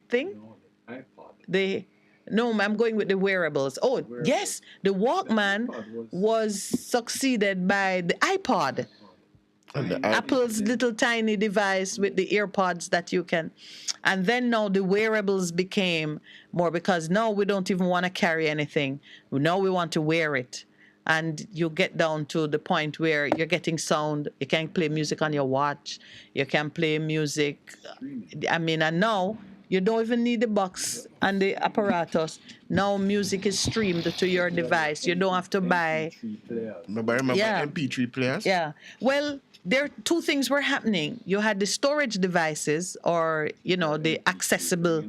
thing? No, I'm going with the wearables. Oh, yes, the Walkman was succeeded by the iPod. And the Apple's little tiny device with the earpods that you can. And then now the wearables became more because now we don't even want to carry anything. Now we want to wear it. And you get down to the point where you're getting sound. You can play music on your watch. You can play music. I mean, and now you don't even need the box and the apparatus. Now music is streamed to your device. You don't have to buy. Remember MP3 players? Yeah. Well, there two things were happening. You had the storage devices, or the accessible.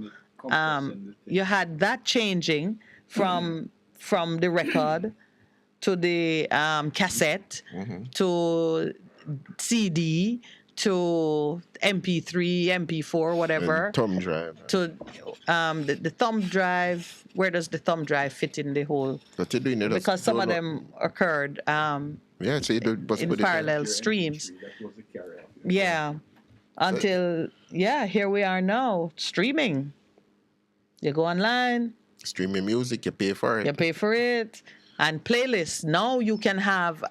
You had that changing from the record to the cassette to CD to MP3, MP4, whatever. And thumb drive. To the thumb drive. Where does the thumb drive fit in the whole? Because some of them occurred. Yeah, so in parallel streams. Yeah. Until, here we are now, streaming. You go online. Streaming music, you pay for it. You pay for it. And playlists. Now you can have,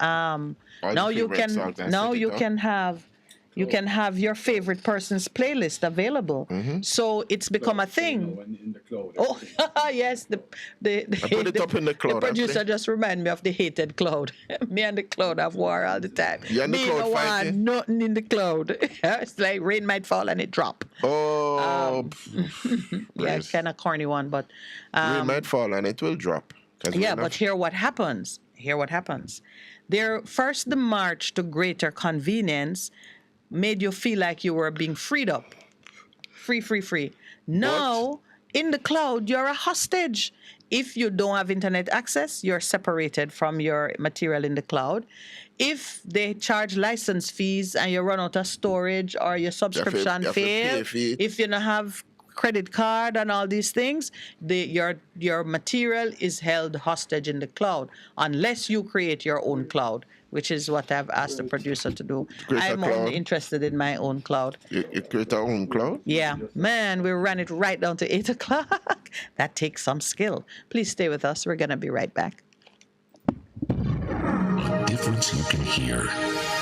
you can have your favorite person's playlist available. So it's become a thing. In the cloud. Oh, yes. I put it up in the cloud. The producer just reminded me of the hated cloud. Me and the cloud have war all the time. You and the cloud fighting? Nothing in the cloud. It's like rain might fall and it drop. Oh. Yeah, kind of corny one, but. Rain might fall and it will drop. Yeah, but hear what happens. The march to greater convenience made you feel like you were being freed up. Free. Now, in the cloud, you're a hostage. If you don't have internet access, you're separated from your material in the cloud. If they charge license fees and you run out of storage or your subscription fails, if you don't have credit card and all these things, your material is held hostage in the cloud unless you create your own cloud, which is what I've asked the producer to do. I'm only interested in my own cloud. You create your own cloud? Yeah. Man, we ran it right down to 8 o'clock. That takes some skill. Please stay with us. We're going to be right back. A difference you can hear.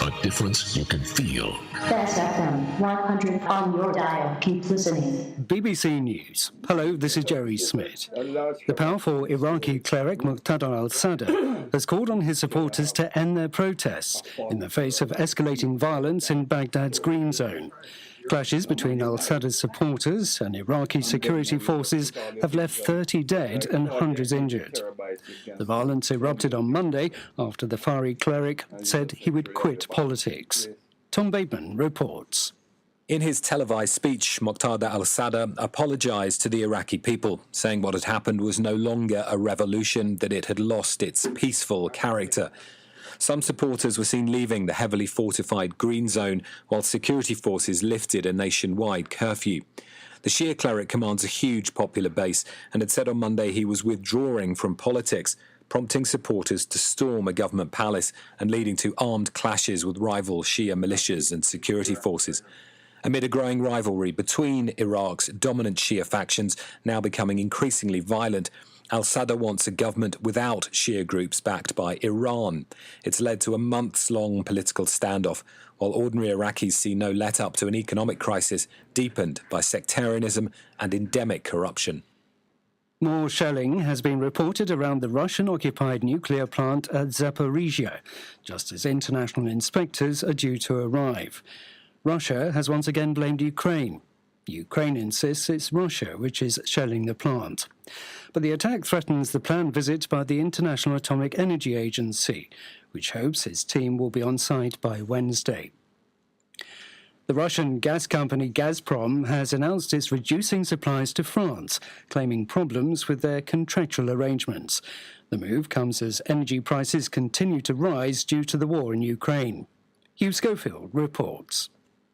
A difference you can feel. Best FM 100 on your dial. Keep listening. BBC News. Hello, this is Jerry Smith. The powerful Iraqi cleric Muqtada al-Sadr has called on his supporters to end their protests in the face of escalating violence in Baghdad's Green Zone. Clashes between al-Sadr's supporters and Iraqi security forces have left 30 dead and hundreds injured. The violence erupted on Monday after the Fari cleric said he would quit politics. Tom Bateman reports. In his televised speech, Muqtada al-Sadr apologised to the Iraqi people, saying what had happened was no longer a revolution, that it had lost its peaceful character. Some supporters were seen leaving the heavily fortified Green Zone, while security forces lifted a nationwide curfew. The Shia cleric commands a huge popular base and had said on Monday he was withdrawing from politics, prompting supporters to storm a government palace and leading to armed clashes with rival Shia militias and security forces. Amid a growing rivalry between Iraq's dominant Shia factions now becoming increasingly violent, al-Sadr wants a government without Shia groups backed by Iran. It's led to a months-long political standoff, while ordinary Iraqis see no let-up to an economic crisis deepened by sectarianism and endemic corruption. More shelling has been reported around the Russian-occupied nuclear plant at Zaporizhia, just as international inspectors are due to arrive. Russia has once again blamed Ukraine. Ukraine insists it's Russia which is shelling the plant. But the attack threatens the planned visit by the International Atomic Energy Agency, which hopes its team will be on site by Wednesday. The Russian gas company Gazprom has announced it's reducing supplies to France, claiming problems with their contractual arrangements. The move comes as energy prices continue to rise due to the war in Ukraine. Hugh Schofield reports.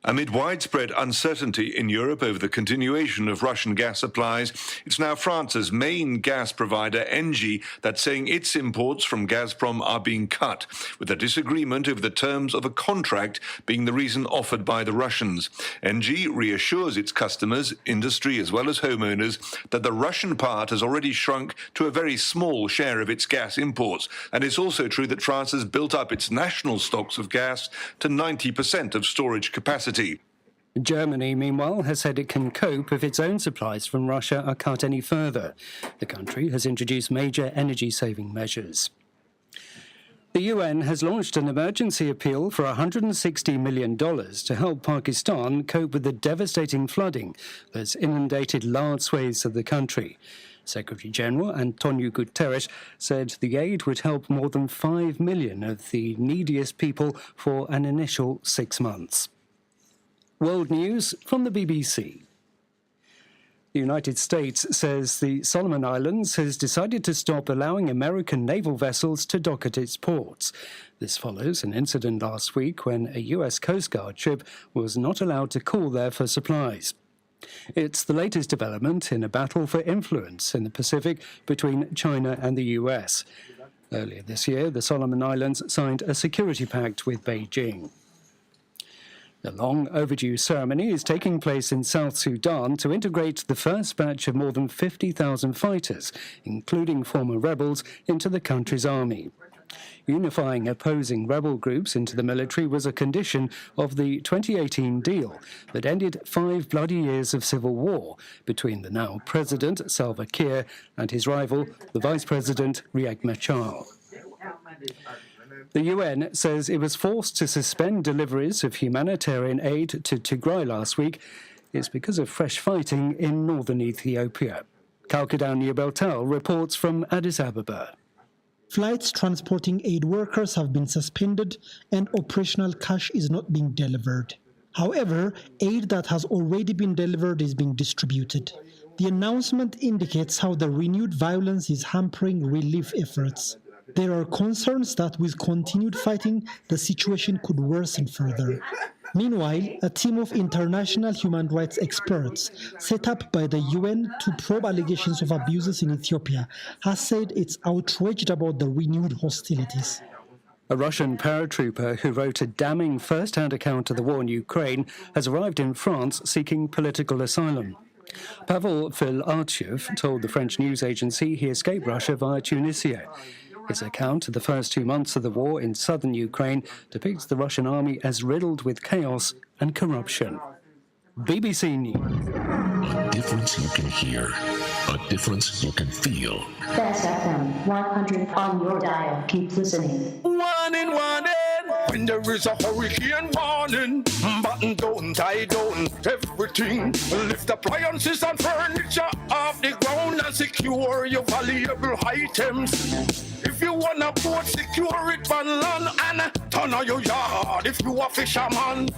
Amid widespread uncertainty in Europe over the continuation of Russian gas supplies, it's now France's main gas provider, Engie, that's saying its imports from Gazprom are being cut, with a disagreement over the terms of a contract being the reason offered by the Russians. Engie reassures its customers, industry as well as homeowners, that the Russian part has already shrunk to a very small share of its gas imports, and it's also true that France has built up its national stocks of gas to 90% of storage capacity. Germany, meanwhile, has said it can cope if its own supplies from Russia are cut any further. The country has introduced major energy-saving measures. The UN has launched an emergency appeal for $160 million to help Pakistan cope with the devastating flooding that's inundated large swathes of the country. Secretary-General Antonio Guterres said the aid would help more than 5 million of the neediest people for an initial 6 months. World news from the BBC. The United States says the Solomon Islands has decided to stop allowing American naval vessels to dock at its ports. This follows an incident last week when a US Coast Guard ship was not allowed to call there for supplies. It's the latest development in a battle for influence in the Pacific between China and the US. Earlier this year, the Solomon Islands signed a security pact with Beijing. The long overdue ceremony is taking place in South Sudan to integrate the first batch of more than 50,000 fighters, including former rebels, into the country's army. Unifying opposing rebel groups into the military was a condition of the 2018 deal that ended 5 bloody years of civil war between the now President Salva Kiir and his rival, the Vice President Riek Machar. The UN says it was forced to suspend deliveries of humanitarian aid to Tigray last week. It's because of fresh fighting in northern Ethiopia. Kalkadown Nubeltal reports from Addis Ababa. Flights transporting aid workers have been suspended and operational cash is not being delivered. However, aid that has already been delivered is being distributed. The announcement indicates how the renewed violence is hampering relief efforts. There are concerns that with continued fighting, the situation could worsen further. Meanwhile, a team of international human rights experts set up by the UN to probe allegations of abuses in Ethiopia has said it's outraged about the renewed hostilities. A Russian paratrooper who wrote a damning first-hand account of the war in Ukraine has arrived in France seeking political asylum. Pavel Filarchev told the French news agency he escaped Russia via Tunisia. His account of the first 2 months of the war in southern Ukraine depicts the Russian army as riddled with chaos and corruption. BBC News. A difference you can hear. A difference you can feel. Best FM 100 on your dial. Keep listening. Warning, warning. When there is a hurricane warning, button down, tie down, everything. Lift appliances and furniture off the ground and secure your valuable items. If you want a boat, secure it on land and turn on your yard. If you a fisherman,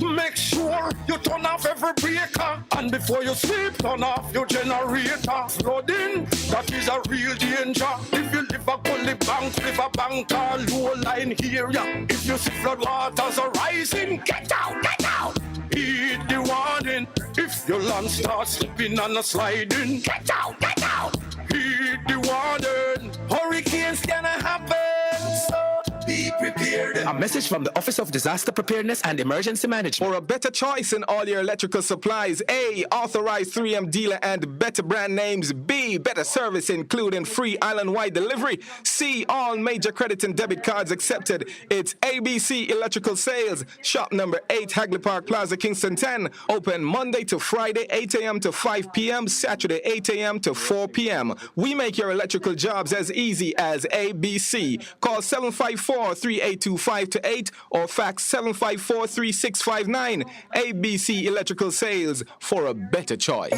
make sure you turn off every breaker. And before you sleep, turn off your generator. Flooding, that is a real danger. If you live a gully bank, live a bank or low line area. If you see flood waters are rising, get out, get out. Heed the warning. If your land starts slipping and a sliding, get out, get out. Heed the warning. Hurricanes gonna happen, so be prepared. A message from the Office of Disaster Preparedness and Emergency Management. For a better choice in all your electrical supplies, A, authorized 3M dealer and better brand names. B, better service including free island-wide delivery. C, all major credit and debit cards accepted. It's ABC Electrical Sales. Shop number 8, Hagley Park Plaza, Kingston 10. Open Monday to Friday, 8 a.m. to 5 p.m., Saturday, 8 a.m. to 4 p.m. We make your electrical jobs as easy as ABC. Call 754-3825-8 or fax 754-3659. ABC Electrical Sales, for a better choice.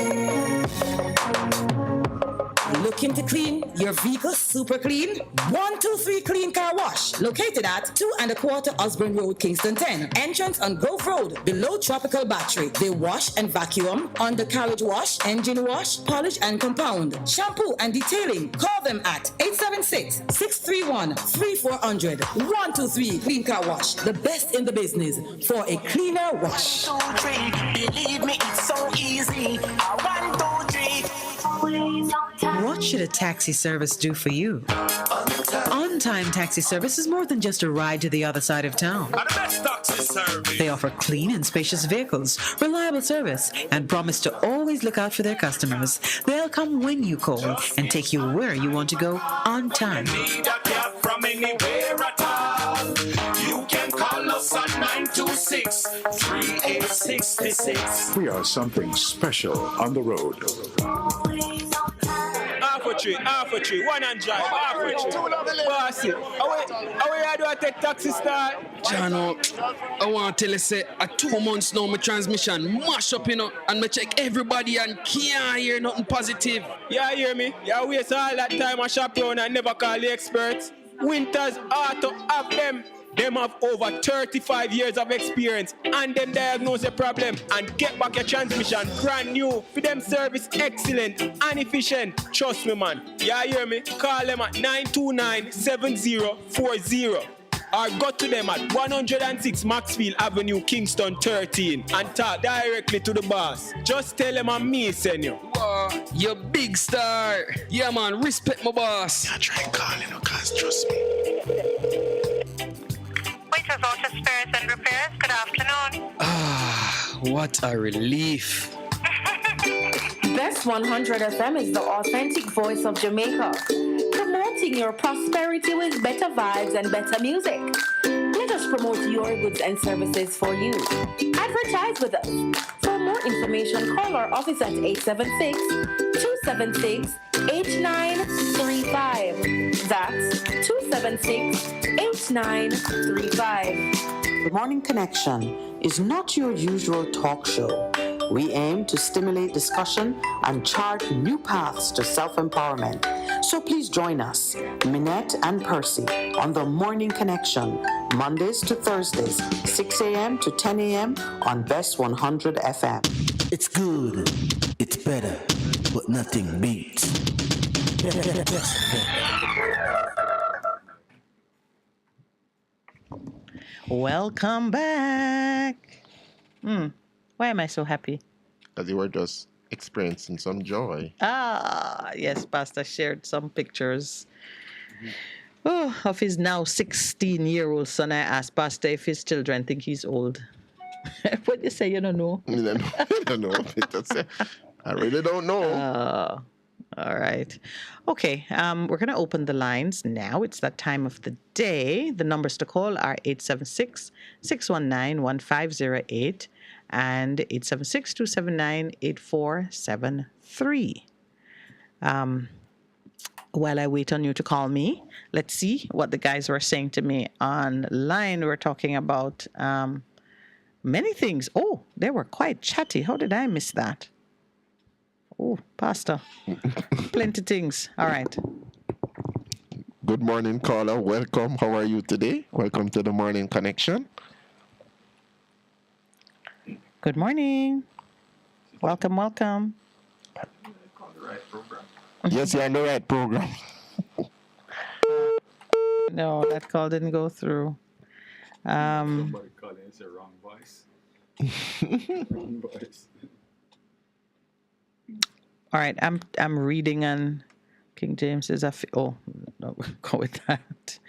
Looking to clean your vehicle super clean? 123 Clean Car Wash. Located at 2 1/4 Osborne Road, Kingston 10. Entrance on Grove Road, below Tropical Battery. They wash and vacuum, undercarriage wash, engine wash, polish and compound, shampoo and detailing. Call them at 876-631-3400. 123 Clean Car Wash. The best in the business for a cleaner wash. 1, 2, 3. Believe me, it's so easy. 1, 2, 3. What should a taxi service do for you? On-Time Taxi Service is more than just a ride to the other side of town. The best taxi service. They offer clean and spacious vehicles, reliable service, and promise to always look out for their customers. They'll come when you call and take you where you want to go on time. Need a cab from anywhere at all. You can call us on 926-3866. We are something special on the road. Half a tree, one and drive, half a tree. Boss it. How do I take taxi start? Jano, I want to tell you, say, at 2 months now, my transmission mash up, and I check everybody and can't hear nothing positive. Yeah, hear me? Yeah, waste all that time I shop around and never call the experts. Winters Auto have them. Them have over 35 years of experience and them diagnose the problem and get back your transmission brand new. For them service excellent and efficient. Trust me, man. Yeah, hear me? Call them at 929-7040 or go to them at 106 Maxfield Avenue, Kingston 13 and talk directly to the boss. Just tell them I'm me, senior. Wow, you big star. Yeah, man, respect my boss. I try calling her, cause trust me. Waiters, Auto Spares and Repairs, good afternoon. Ah, what a relief. Best 100 FM is the authentic voice of Jamaica, promoting your prosperity with better vibes and better music. Let us promote your goods and services for you. Advertise with us. For more information, call our office at 876-276-8935. That's 276-8935. The Morning Connection is not your usual talk show. We aim to stimulate discussion and chart new paths to self-empowerment. So please join us, Minette and Percy, on The Morning Connection, Mondays to Thursdays, 6 a.m. to 10 a.m. on Best 100 FM. It's good, it's better, but nothing beats. Welcome back. Why am I so happy? Because you were just experiencing some joy. Yes, Pastor shared some pictures of his now 16-year-old son. I asked Pastor if his children think he's old. What you say? You don't know? I don't know. I really don't know. All right. Okay, we're going to open the lines now. It's that time of the day. The numbers to call are 876-619-1508 and 876-279-8473. While I wait on you to call me, let's see what the guys were saying to me online. We're talking about many things. Oh, they were quite chatty. How did I miss that? Oh, Pastor. Plenty things. All right. Good morning, caller. Welcome. How are you today? Welcome to the Morning Connection. Good morning. Welcome, welcome. Yes, you're on the right program. No, that call didn't go through. Somebody calling, it's a wrong voice. Wrong voice. All right, I'm reading on King James is no, go with that.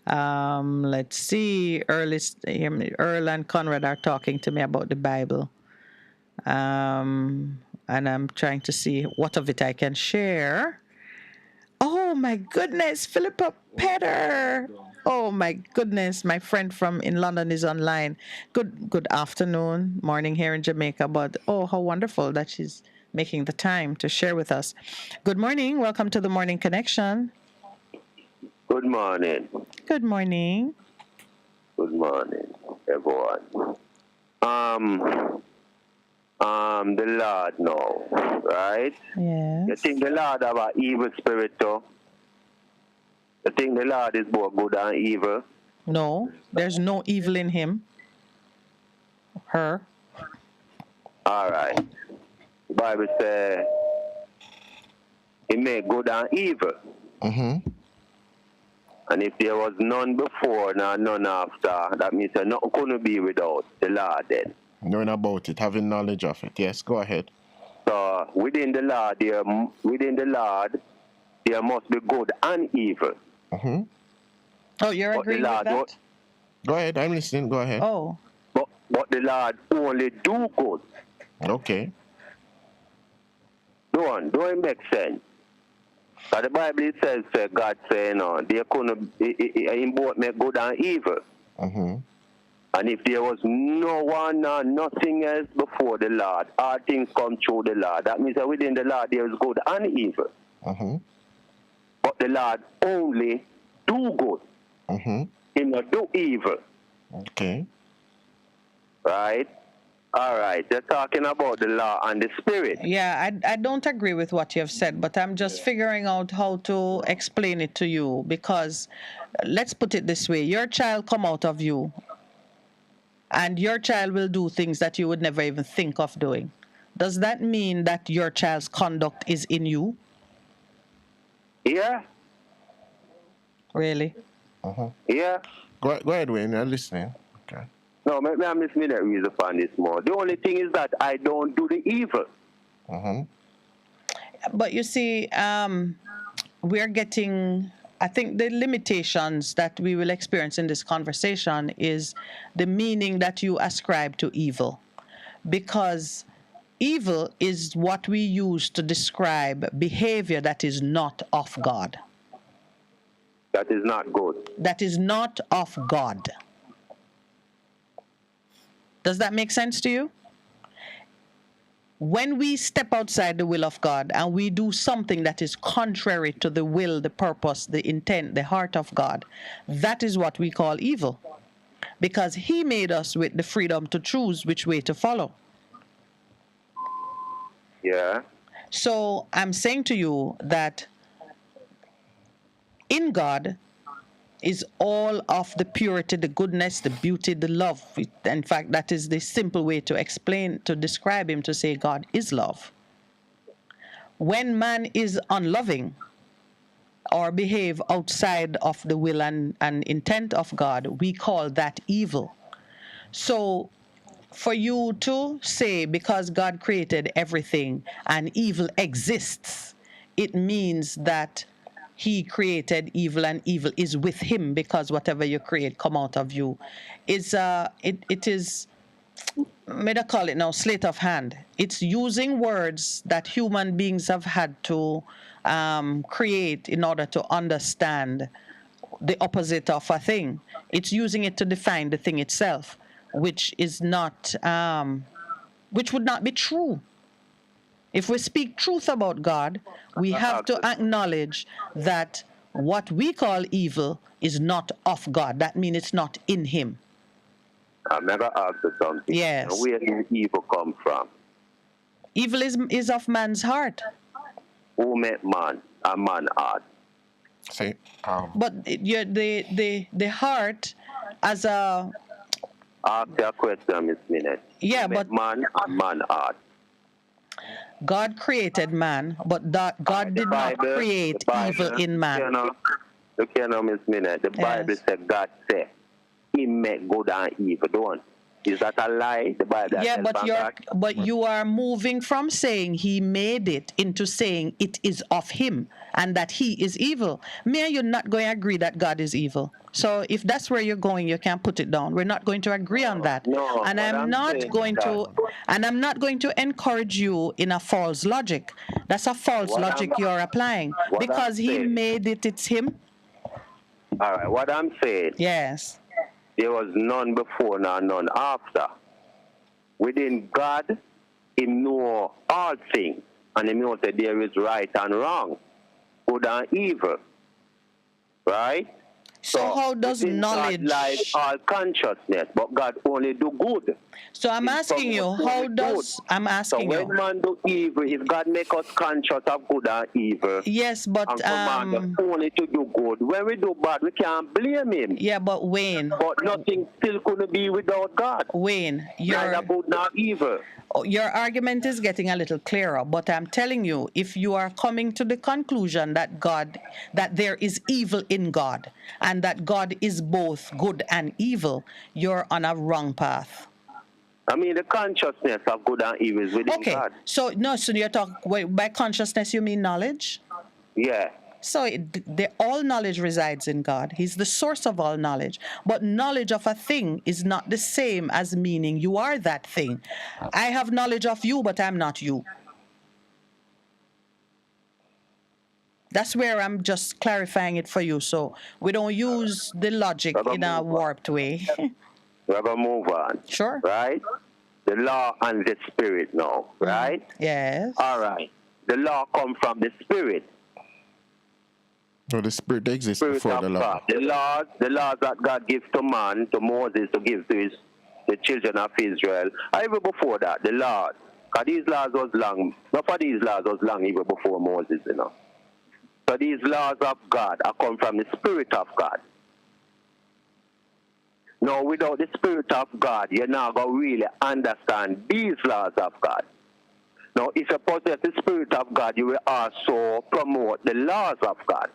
Let's see. Earl and Conrad are talking to me about the Bible. And I'm trying to see what of it I can share. Oh my goodness, Philippa Petter. Oh my goodness, my friend from in London is online. Good afternoon, morning here in Jamaica. But oh, how wonderful that she's making the time to share with us. Good morning. Welcome to the Morning Connection. Good morning. Good morning. Good morning, everyone. The Lord now, right? Yes. You think the Lord have an evil spirit too? You think the Lord is both good and evil? No, there's no evil in him. Her. All right. The Bible says he made good and evil. Mm-hmm. And if there was none before nor none after, that means that nothing couldn't be without the Lord then. Knowing about it, having knowledge of it. Yes, go ahead. So within the Lord, there must be good and evil. Mm-hmm. Oh, you're But agreeing with that? Go ahead, I'm listening. Go ahead. Oh. But the Lord only do good. Okay. Don't it make sense? But the Bible it says, God saying, they couldn't, in both make good and evil. Mm-hmm. And if there was no one or nothing else before the Lord, all things come through the Lord. That means that within the Lord there is good and evil. Mm-hmm. But the Lord only do good. Mm-hmm. He not do evil. Okay. Right? All right. They're talking about the law and the spirit. Yeah, I don't agree with what you have said, but I'm just figuring out how to explain it to you because let's put it this way. Your child come out of you and your child will do things that you would never even think of doing. Does that mean that your child's conduct is in you? Yeah. Really? Uh-huh. Yeah. Go ahead, Wayne. I'm listening. Okay. No, maybe I'm missing that reason for this more. The only thing is that I don't do the evil. Mm-hmm. But you see, we're getting, I think the limitations that we will experience in this conversation is the meaning that you ascribe to evil. Because evil is what we use to describe behavior that is not of God. That is not good. That is not of God. Does that make sense to you? When we step outside the will of God and we do something that is contrary to the will, the purpose, the intent, the heart of God, that is what we call evil. Because He made us with the freedom to choose which way to follow. Yeah. So I'm saying to you that in God is all of the purity, the goodness, the beauty, the love. In fact, that is the simple way to explain, to describe Him, to say God is love. When man is unloving or behave outside of the will and intent of God, we call that evil. So for you to say because God created everything and evil exists, it means that He created evil and evil is with Him because whatever you create come out of you. It is, may I call it now, sleight of hand. It's using words that human beings have had to create in order to understand the opposite of a thing. It's using it to define the thing itself, which is not, which would not be true. If we speak truth about God, we have to acknowledge that what we call evil is not of God. That means it's not in Him. I'm never asked you something. Yes. Where did evil come from? Evil is of man's heart. Who made man? A man heart. See, but the heart as a... Ask your question, Miss Minette. Yeah, but... Man and man heart. God created man, but God did not create evil in man. Look here now, Miss Minette. The Bible said God said He made good and evil, don't it? Is that a lie? The Bible but you are moving from saying He made it into saying it is of Him and that He is evil. Me and you're not going to agree that God is evil. So if that's where you're going, you can't put it down. We're not going to agree on that. No, and I'm not going to encourage you in a false logic. That's a false logic you're applying. Because He made it, it's Him. All right, what I'm saying. Yes. There was none before nor none after. Within God, He knows all things. And He knows that there is right and wrong, good and evil. Right? So how does within knowledge? God lies all consciousness, but God only do good. So I'm asking you, how does? I'm asking so you. when man do evil, if God make us conscious of good and evil, Yes, but and command us only to do good. When we do bad, we can't blame Him. Yeah, but Wayne. But nothing still couldn't be without God. Wayne, neither good nor evil. Your argument is getting a little clearer, but I'm telling you, if you are coming to the conclusion that that there is evil in God, and that God is both good and evil, you're on a wrong path. I mean, the consciousness of good and evil is within God. So you're talking, by consciousness you mean knowledge? Yeah. So all knowledge resides in God. He's the source of all knowledge. But knowledge of a thing is not the same as meaning you are that thing. I have knowledge of you, but I'm not you. That's where I'm just clarifying it for you, so we don't use the logic in a warped way. We're going to move on. Sure. Right? The law and the spirit now, right? Yes. All right. The law comes from the spirit. No, the spirit exists before the law. God. The laws that God gives to man, to Moses, to give to the children of Israel, even before that, the laws. Because these laws was long, not for these laws was long even before Moses, you know. So these laws of God are come from the Spirit of God. Now, without the Spirit of God, you're not going to really understand these laws of God. Now, if you possess the Spirit of God, you will also promote the laws of God.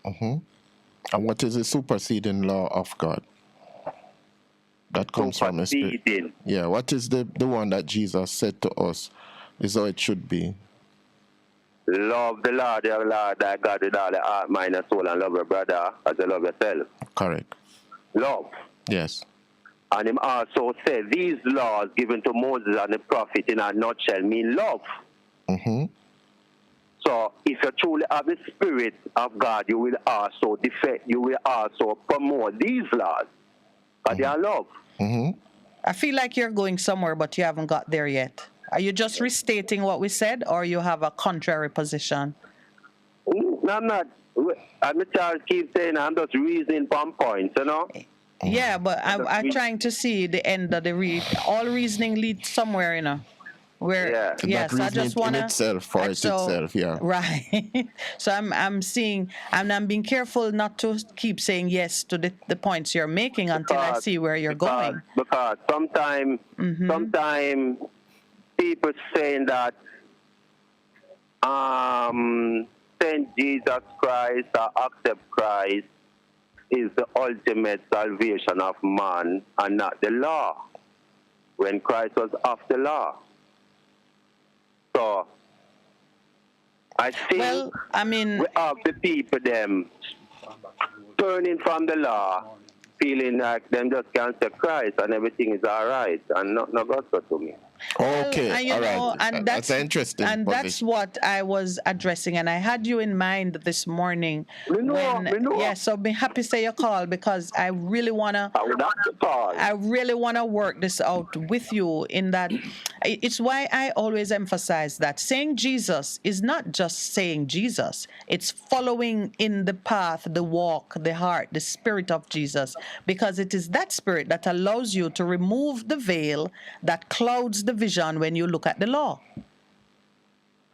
Mm-hmm. And what is the superseding law of God? That comes from the Spirit. Yeah, what is the one that Jesus said to us is how it should be? Love the Lord, your Lord, thy God with all the heart, mind, and soul, and love your brother as you love yourself. Correct. Love. Yes. And him also said, these laws given to Moses and the prophet in a nutshell mean love. Mm-hmm. So if you truly have the Spirit of God, you will also defend, you will also promote these laws. But they are love. Mm-hmm. I feel like you're going somewhere, but you haven't got there yet. Are you just restating what we said, or you have a contrary position? No, I'm not. I'm Charles keep saying I'm just reasoning from points, you know? Yeah, but I'm trying to see the end of the all reasoning leads somewhere, you know. Where yes, I just want to itself for itself, yeah. Right. So I'm seeing, and I'm being careful not to keep saying yes to the points you're making until I see where you're going. Because sometimes people saying that send Jesus Christ or accept Christ is the ultimate salvation of man and not the law, when Christ was of the law. So I think we have the people them turning from the law, feeling like them just can't say Christ and everything is all right, and not got to me. Okay, all right. And that's interesting. And that's what I was addressing, and I had you in mind this morning. Yeah, so be happy to say your call, because I really wanna work this out with you. In that, it's why I always emphasize that saying Jesus is not just saying Jesus; it's following in the path, the walk, the heart, the spirit of Jesus, because it is that spirit that allows you to remove the veil that clouds the vision when you look at the law.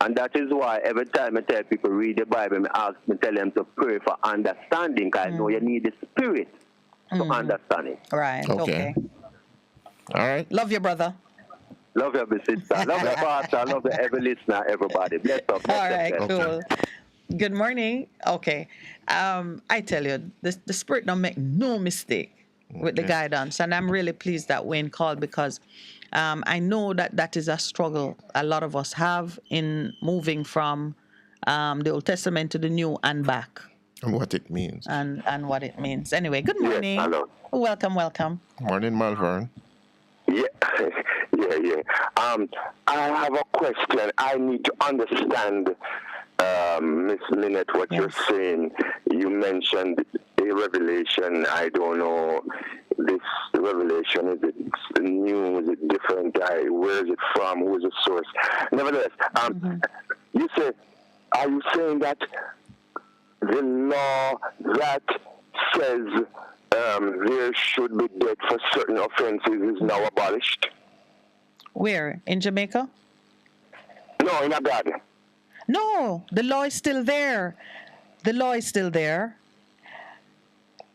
And that is why every time I tell people read the Bible, I tell them to pray for understanding, because I know you need the Spirit to understand it. Right. Okay. All right. Love you, brother. Love you, sister. Love your pastor. Love every listener, everybody. Bless up. All right, cool. Good morning. Okay. I tell you, the Spirit don't make no mistake with the guidance, and I'm really pleased that Wayne called, because I know that is a struggle a lot of us have in moving from the Old Testament to the New and back. And what it means. And what it means. Anyway, good morning. Yes, hello. Welcome. Morning, Malvern. Yeah. I have a question. I need to understand, Miss Lynette, what you're saying. You mentioned a revelation. I don't know. This revelation, is it new? Is it different? Where is it from? Who is the source? Nevertheless, you say, are you saying that the law that says there should be death for certain offenses is now abolished? Where? In Jamaica? No, in a garden. No, the law is still there. The law is still there.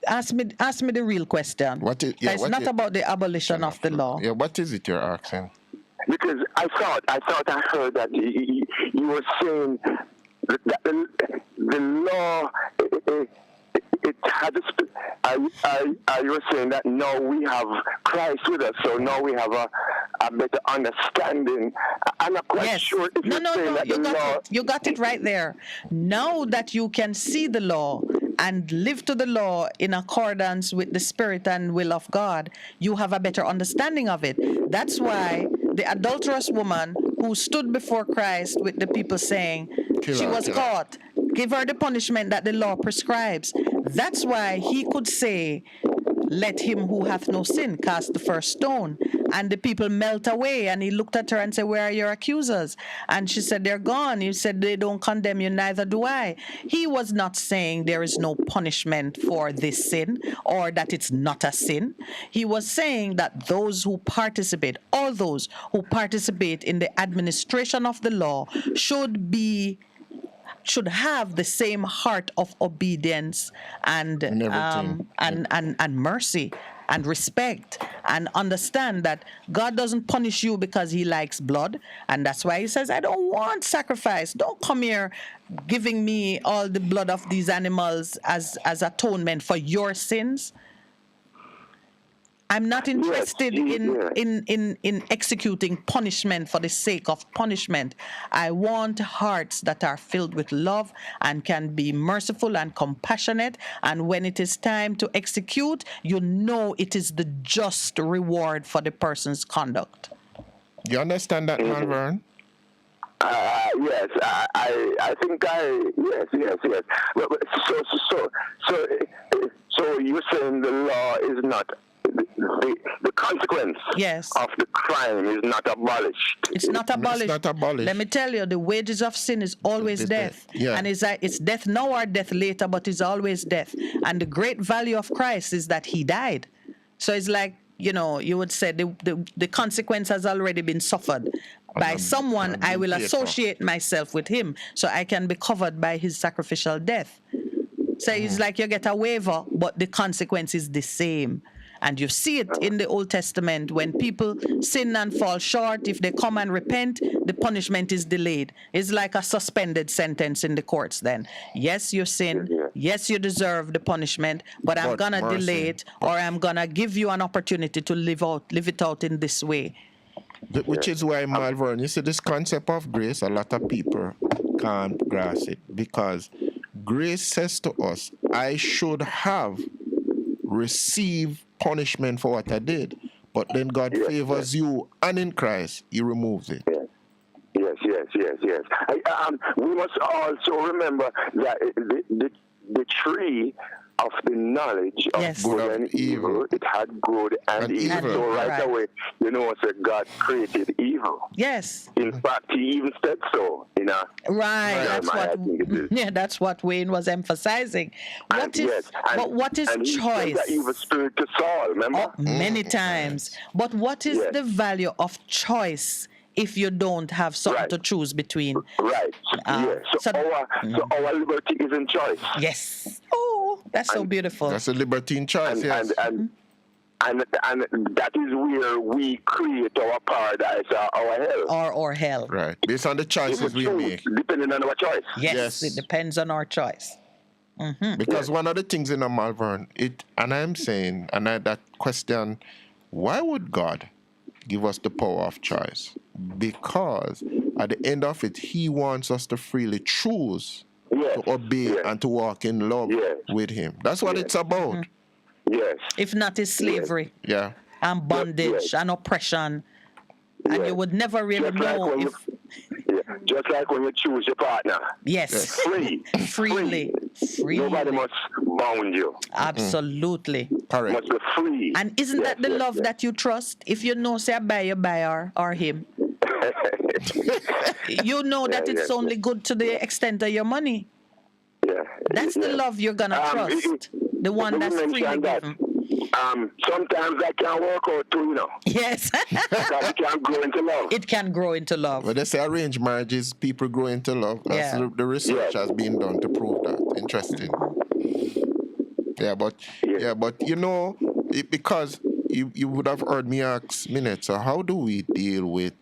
Ask me the real question. What is, it's not about the abolition of the law. Yeah, what is it you're asking? Because I thought I heard that you were saying that the law it had you were saying that now we have Christ with us, so now we have a better understanding. I'm not quite sure if you're saying that the law. You got it right there. Now that you can see the law and live to the law in accordance with the spirit and will of God, you have a better understanding of it. That's why the adulterous woman who stood before Christ with the people saying she was caught, give her the punishment that the law prescribes. That's why he could say, let him who hath no sin cast the first stone. And the people melt away. And he looked at her and said, where are your accusers? And she said, they're gone. He said, they don't condemn you, neither do I. He was not saying there is no punishment for this sin or that it's not a sin. He was saying that those who participate, all those who participate in the administration of the law should have the same heart of obedience and mercy and respect, and understand that God doesn't punish you because he likes blood. And that's why he says, I don't want sacrifice. Don't come here giving me all the blood of these animals as atonement for your sins. I'm not interested in executing punishment for the sake of punishment. I want hearts that are filled with love and can be merciful and compassionate. And when it is time to execute, you know it is the just reward for the person's conduct. You understand that, Malvern? Yes, I think yes. So you're saying the law is not. The consequence of the crime is not abolished. It's not abolished. It's not abolished. Let me tell you, the wages of sin is always death. Yeah. And it's death now or death later, but it's always death. And the great value of Christ is that he died. So it's like, you would say the consequence has already been suffered by someone. I will associate myself with him so I can be covered by his sacrificial death. So it's like you get a waiver, but the consequence is the same. And you see it in the Old Testament when people sin and fall short. If they come and repent, the punishment is delayed. It's like a suspended sentence in the courts then. Yes, you sin. Yes, you deserve the punishment, but I'm going to delay it, or I'm going to give you an opportunity to live it out in this way. Which is why, Malvern, you see this concept of grace, a lot of people can't grasp it, because grace says to us, I should have received punishment for what I did, but then God favors you, and in Christ he removes it. Yes. We must also remember that the tree of the knowledge of good and evil, it had good and evil. So right away, so God created evil. Yes. In fact, he even said so. That's what Wayne was emphasizing. What is choice? The evil spirit to Saul, remember? Many times. But what is the value of choice if you don't have something to choose between? Right. So our liberty is in choice. Yes. Oh, that's so beautiful. That's a liberty in choice, and that is where we create our paradise, our hell. Or hell. Right. Based on the choices we make. Depending on our choice. Yes, it depends on our choice. Mm-hmm. Because one of the things in a Malvern, that question, why would God give us the power of choice? Because at the end of it, he wants us to freely choose to obey and to walk in love with him. That's what it's about. Mm-hmm. Yes. If not, it's slavery. Yeah. And bondage and oppression. And you would never really know if... Just like when you choose your partner. Yes. Freely. Nobody must bound you. Absolutely. Correct. Must be free. And isn't that the love that you trust? If you know, say, I buy her or him. You know that it's only good to the extent of your money. Yeah. That's the love you're going to trust. The one that's freely given. Sometimes that can work out too, you know. Yes. Because it can grow into love. It can grow into love. When they say arranged marriages, people grow into love. That's the research has been done to prove that. Interesting. Yeah, but you know, because you would have heard me ask Minute, so how do we deal with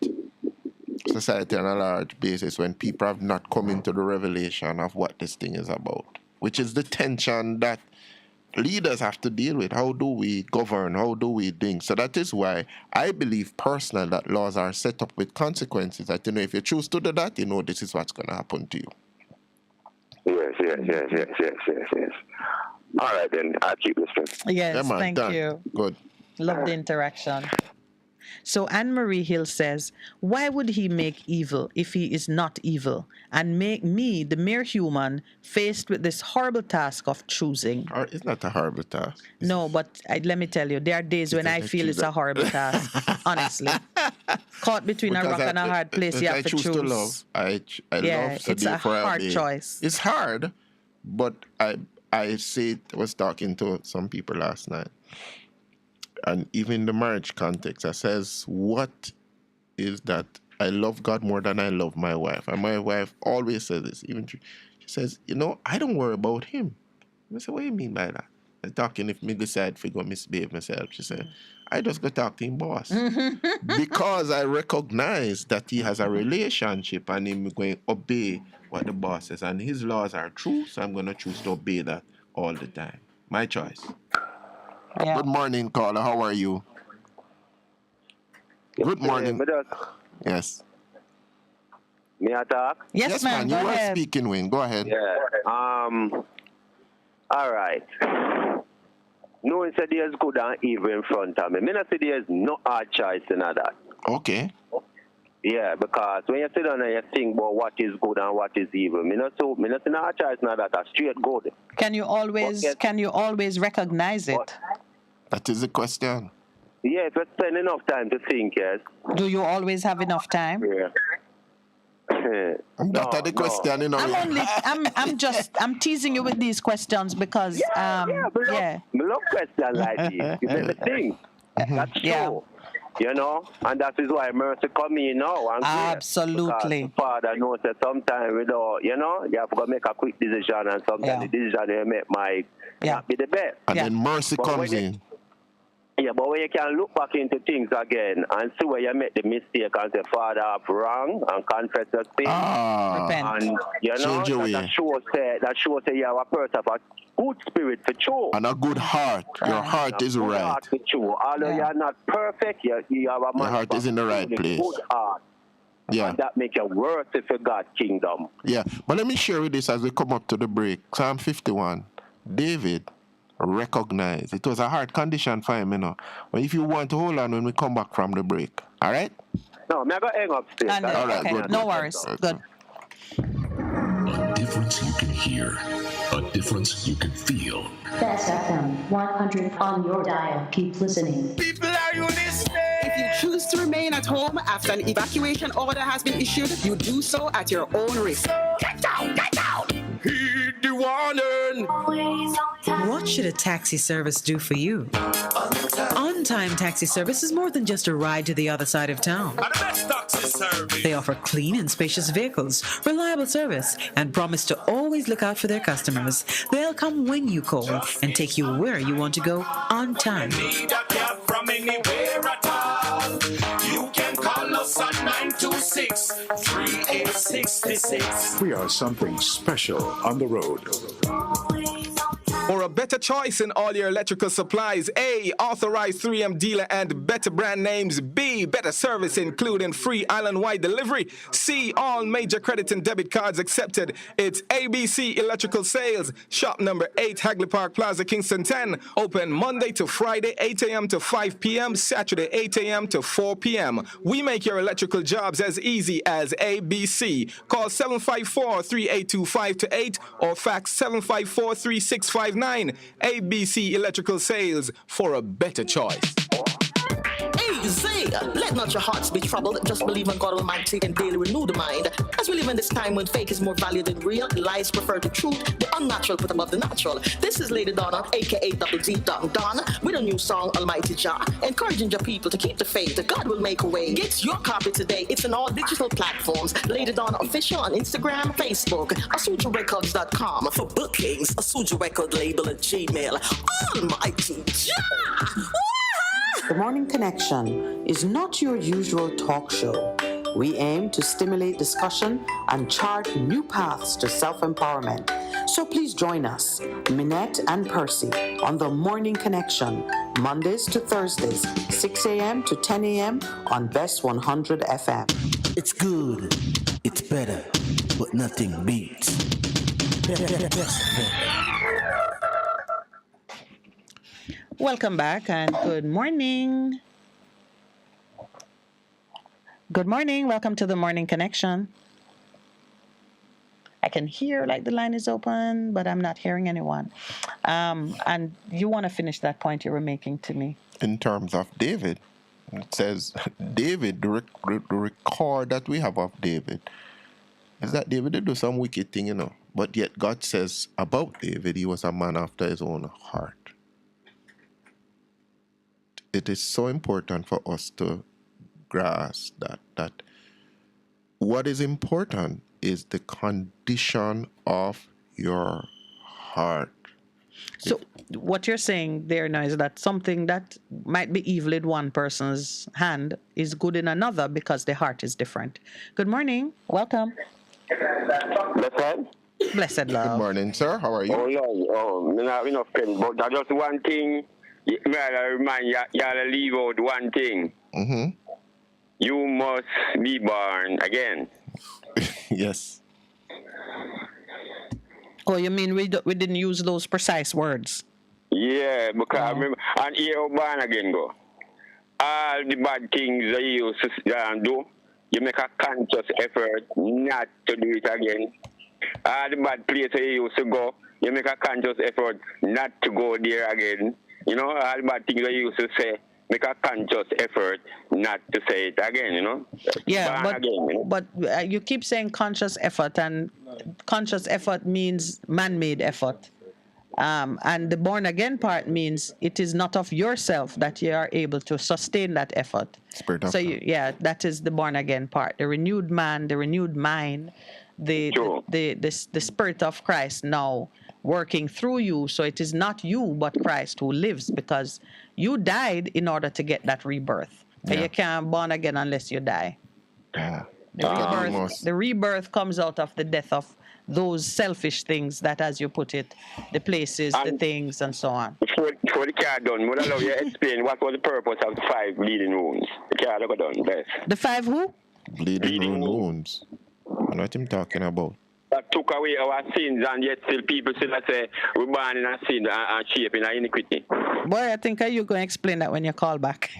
society on a large basis when people have not come into the revelation of what this thing is about? Which is the tension that leaders have to deal with. How do we govern? How do we think? So that is why I believe personally that laws are set up with consequences. That, you know, if you choose to do that, you know this is what's going to happen to you. Yes. All right, then. I'll keep listening. Yes, thank you. Good. Love the interaction. So Anne-Marie Hill says, why would he make evil if he is not evil and make me, the mere human, faced with this horrible task of choosing? It's not a horrible task. No, but let me tell you, there are days when I feel it's a horrible task, honestly. Caught between a rock and a hard place, you have to choose. To love. I love to it's a hard choice. It's hard, but I was talking to some people last night. And even in the marriage context, I says, what is that? I love God more than I love my wife. And my wife always says this. Even she says, you know, I don't worry about him. I say, what do you mean by that? I'm talking if me decide to go misbehave myself. She said, I just go talk to him boss. Because I recognize that he has a relationship and him going to obey what the boss says. And his laws are true, so I'm going to choose to obey that all the time. My choice. Yeah. Good morning, caller. How are you? Good morning. Yes. May I talk? Yes, man. You go are ahead. speaking, Wayne. Go ahead. Yeah. All right. No one said there's good and evil in front of me. Me not say there's no hard choice in that. Okay. Yeah, because when you sit down and you think about what is good and what is evil, me not say no hard choice in that. That's straight good. Can you always recognize it? That is the question. Yeah, if you spend enough time to think, yes. Do you always have enough time? Yeah. That's the question, you know. I'm teasing you with these questions because I love questions like this. You know the thing. That's true. You know, and that is why mercy come in now. And absolutely. Because the Father knows that sometimes you have to make a quick decision, and sometimes the decision you make might not be the best. And then mercy comes in. Yeah, but when you can look back into things again and see where you made the mistake and say, Father, I'm wrong, and confess your sin. Repent. And, that shows that you have a person of a good spirit for true. And a good heart. Your heart is right. Heart for true. Although you are not perfect, you have a your heart is in the right place. Good heart. Yeah. And that make you worthy for God's kingdom. Yeah. But let me share with this as we come up to the break. Psalm 51. David recognize it was a hard condition for him, you know. But if you want to hold on when we come back from the break, all right? No, I'm going to hang up still. All right, good. No worries. Good. A difference you can hear, a difference you can feel. Best FM 100 on your dial. Keep listening. People, are you listening? If you choose to remain at home after an evacuation order has been issued, you do so at your own risk. Get down, get down! Heed the warning! What should a taxi service do for you? On-time taxi service is more than just a ride to the other side of town. And the best taxi service! They offer clean and spacious vehicles, reliable service, and promise to always look out for their customers. They'll come when you call and take you where you want to go on time. Need a cab from anywhere at all. You can call us on 926-3866. We are something special on the road. For a better choice in all your electrical supplies, A, authorized 3M dealer and better brand names. B, better service including free island-wide delivery. C, all major credit and debit cards accepted. It's ABC Electrical Sales. Shop number 8, Hagley Park Plaza, Kingston 10. Open Monday to Friday, 8 a.m. to 5 p.m., Saturday, 8 a.m. to 4 p.m. We make your electrical jobs as easy as ABC. Call 754-3825-8 or fax 754-3659. ABC Electrical Sales for a better choice. easy. Let not your hearts be troubled. Just believe in God Almighty and daily renew the mind. As we live in this time when fake is more valued than real, and lies prefer the truth, the unnatural put above the natural. This is Lady Donna, aka Double D Don Don, with a new song, Almighty Jah, encouraging your people to keep the faith. God will make a way. Get your copy today. It's on all digital platforms. Lady Donna Official on Instagram, Facebook, AsujaRecords.com for bookings. Asuja Record Label at Gmail. Almighty Jah! The Morning Connection is not your usual talk show. We aim to stimulate discussion and chart new paths to self-empowerment. So please join us, Minette and Percy, on The Morning Connection, Mondays to Thursdays, 6 a.m. to 10 a.m. on Best 100 FM. It's good, it's better, but nothing beats. Welcome back and good morning. Good morning. Welcome to the Morning Connection. I can hear like the line is open, but I'm not hearing anyone. And you want to finish that point you were making to me? In terms of David, it says David, the record that we have of David is that David did do some wicked thing, you know. But yet God says about David, he was a man after his own heart. It is so important for us to grasp that what is important is the condition of your heart. So what you're saying there now is that something that might be evil in one person's hand is good in another because the heart is different. Good morning. Welcome. Blessed. Blessed love. Good morning, sir. How are you? Oh, Lord. I have enough friends, but that's just one thing. May I remind y'all leave out one thing. Mm-hmm. You must be born again. Yes. Oh, you mean we didn't use those precise words? Yeah, because I remember, and here how born again go. All the bad things that you used to do, you make a conscious effort not to do it again. All the bad places you used to go, you make a conscious effort not to go there again. You know, all the bad things that you used to say, make a conscious effort not to say it again, you know? Yeah, Born again, you know? but you keep saying conscious effort, and conscious effort means man-made effort. And the born-again part means it is not of yourself that you are able to sustain that effort. Spirit of so, that is the born-again part. The renewed man, the renewed mind, the Spirit of Christ now working through you. So it is not you, but Christ who lives, because you died in order to get that rebirth. And you can't born again unless you die. Yeah. The rebirth comes out of the death of those selfish things that, as you put it, the places, the things, and so on. Before the card done, would I love you to explain what was the purpose of the 5 bleeding wounds? The card got done, best. The 5 who? Bleeding wounds. What I'm talking about? That took away our sins, and yet still people still say we're born in a sin and shape in iniquity. Boy, I think you're going to explain that when you call back.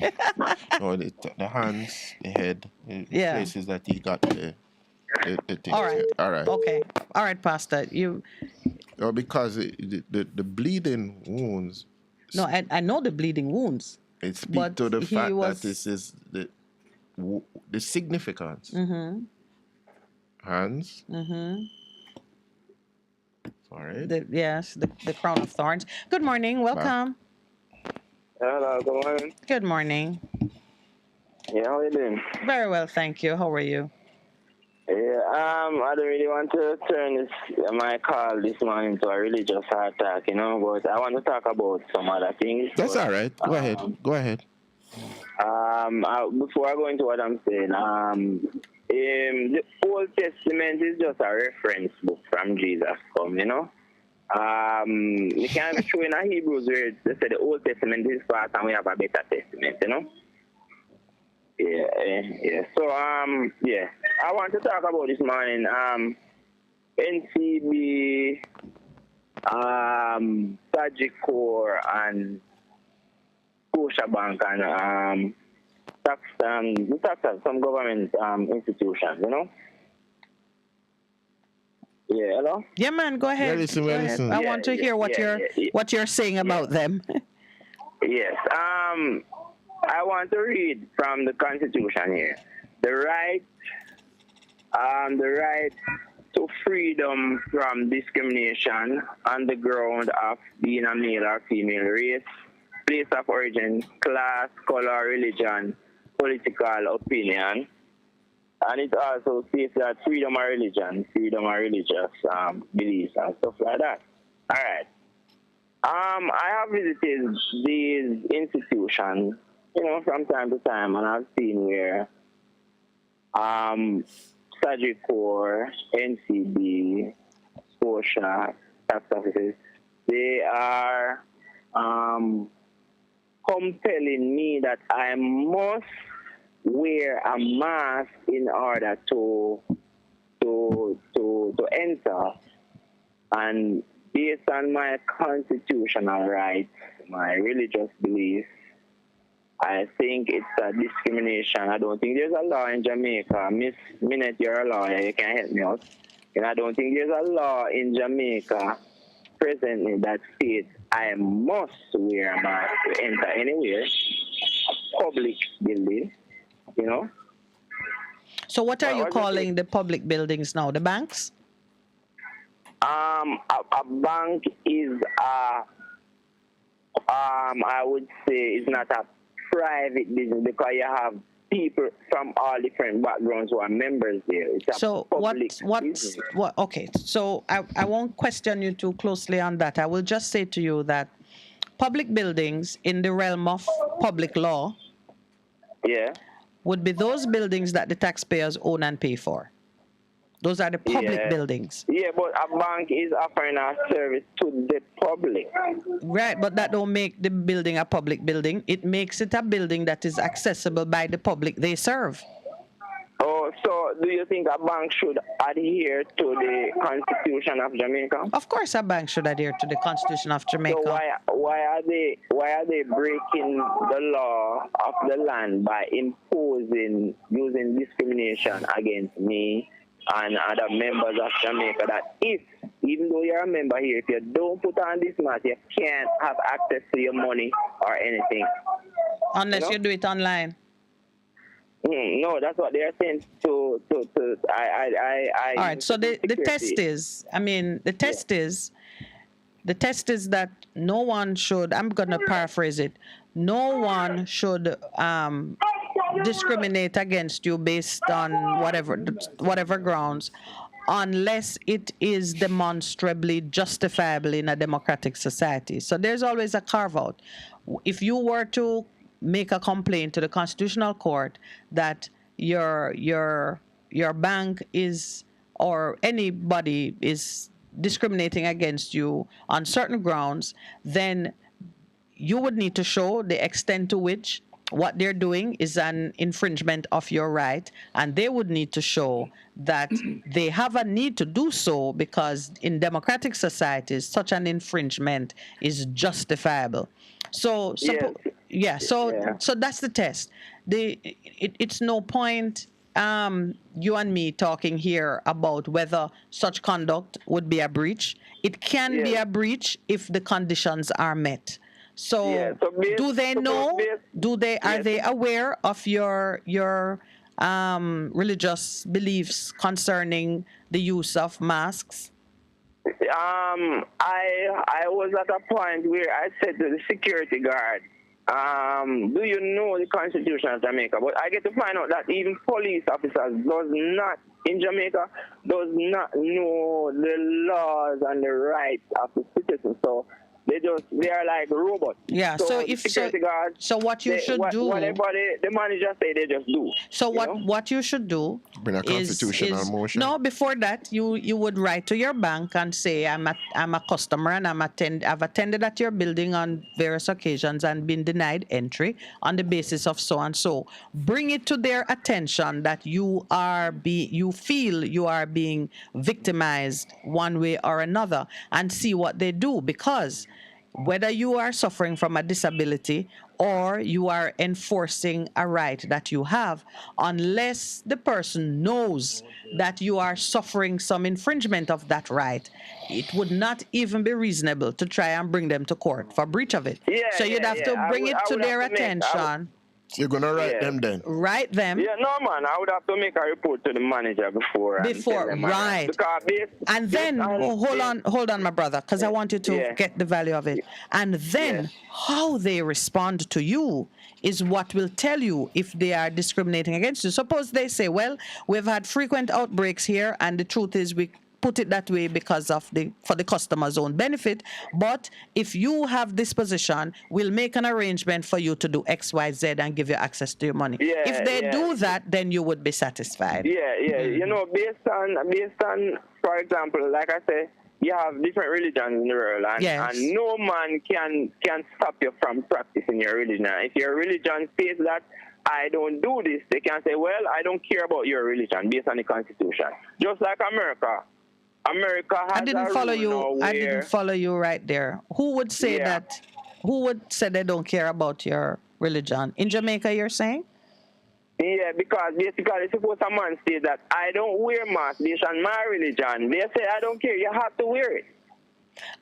No, the hands, the head, the places that he got the things. All right. All right. Okay. All right, Pastor. No, because the bleeding wounds. No, I know the bleeding wounds. It speaks to the fact that this is the significance. Mm-hmm. Hands. Mm-hmm. Sorry. The crown of thorns. Good morning. Welcome. Hello, good morning. Good morning. Yeah, how are you doing? Very well, thank you. How are you? Yeah, I don't really want to turn my call this morning to a religious attack, you know, but I want to talk about some other things. That's all right. Go ahead. Go ahead. Before I go into what I'm saying, the Old Testament is just a reference book from Jesus come, you know. You can't show in a Hebrews where they say the Old Testament is part and we have a better testament, you know. Yeah. So, I want to talk about this morning, NCB, Sagicor, and Scotiabank, and some government institutions, you know. Yeah, hello? Yeah, man, go ahead. Listen. I want to hear what you're saying about them. Yes. I want to read from the Constitution here. The right to freedom from discrimination on the ground of being a male or female, race, place of origin, class, color, religion, political opinion. And it also states that freedom of religion, freedom of religious beliefs and stuff like that. All right. I have visited these institutions, from time to time, and I've seen where Sagicor, NCB, Scotia, tax offices, they are compelling me that I must wear a mask in order to enter. And based on my constitutional rights, my religious beliefs, I think it's a discrimination. I don't think there's a law in Jamaica. Miss Minette, you're a lawyer. You can help me out. And I don't think there's a law in Jamaica presently that states I must wear a mask to enter anywhere, a public building, So what are you calling the public buildings now? The banks? A bank is I would say it's not a private business because you have people from all different backgrounds who are members there. It's a public business. Okay, so I won't question you too closely on that. I will just say to you that public buildings in the realm of public law would be those buildings that the taxpayers own and pay for. Those are the public buildings. Yeah, but a bank is offering a service to the public. Right, but that don't make the building a public building. It makes it a building that is accessible by the public they serve. Oh, so do you think a bank should adhere to the Constitution of Jamaica? Of course, a bank should adhere to the Constitution of Jamaica. So why are they breaking the law of the land by using discrimination against me and other members of Jamaica, that even though you're a member here, if you don't put on this mask, you can't have access to your money or anything. Unless you do it online. No, that's what they're saying. All right, so the test is, the test is that no one should, I'm going to paraphrase it, no one should discriminate against you based on whatever grounds, unless it is demonstrably justifiable in a democratic society. So there's always a carve-out. If you were to make a complaint to the Constitutional Court that your bank is, or anybody is discriminating against you on certain grounds, then you would need to show the extent to which what they're doing is an infringement of your right, and they would need to show that they have a need to do so because in democratic societies, such an infringement is justifiable. So that's the test. It's no point you and me talking here about whether such conduct would be a breach. It can be a breach if the conditions are met. So, do they know? Are they aware of your religious beliefs concerning the use of masks? I was at a point where I said to the security guard, do you know the Constitution of Jamaica? But I get to find out that even police officers in Jamaica does not know the laws and the rights of the citizens. So they are like robots. Yeah. So if security guards, so what you should do, whatever the manager say, they just do. So what you should do, bring a constitutional motion. No, before that, you would write to your bank and say, I'm a customer and I've attended at your building on various occasions and been denied entry on the basis of so and so. Bring it to their attention that you feel you are being victimized one way or another, and see what they do, because whether you are suffering from a disability or you are enforcing a right that you have, unless the person knows that you are suffering some infringement of that right, it would not even be reasonable to try and bring them to court for breach of it. So you'd have to bring it to their attention. You're gonna write them then? Write them. Yeah, no, man. I would have to make a report to the manager before. Before, right. And then, hold on, my brother, because I want you to get the value of it. And then, how they respond to you is what will tell you if they are discriminating against you. Suppose they say, well, we've had frequent outbreaks here, and the truth is we put it that way because of for the customer's own benefit. But if you have this position, we'll make an arrangement for you to do X, Y, Z and give you access to your money. If they do that, then you would be satisfied. You know, based on, for example, like I say, you have different religions in the world, and no man can stop you from practicing your religion. If your religion says that I don't do this, they can say, well, I don't care about your religion based on the Constitution. Just like America. America has I didn't follow you right there. Who would say that? Who would say they don't care about your religion? In Jamaica, you're saying? Yeah, because basically, suppose a man says that I don't wear mask based on my religion. They say, I don't care, you have to wear it.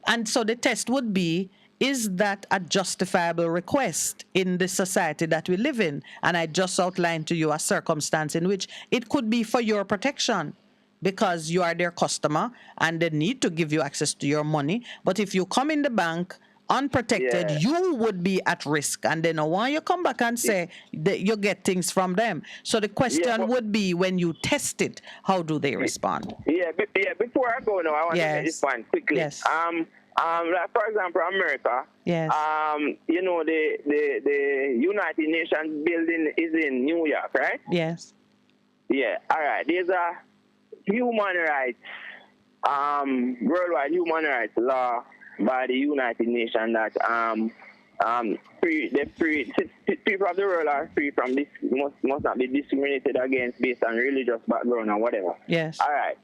And so the test would be, is that a justifiable request in the society that we live in? And I just outlined to you a circumstance in which it could be for your protection, because you are their customer and they need to give you access to your money. But if you come in the bank unprotected, you would be at risk. And then why you come back and say that you get things from them. So the question would be, when you test it, how do they respond? Before I go now, I want to make this point quickly. Like for example, America. You know, the United Nations building is in New York, right? Yes. Yeah. All right. There's a human rights, worldwide human rights law by the United Nations that people of the world are free from this, must not be discriminated against based on religious background or whatever. Yes. All right.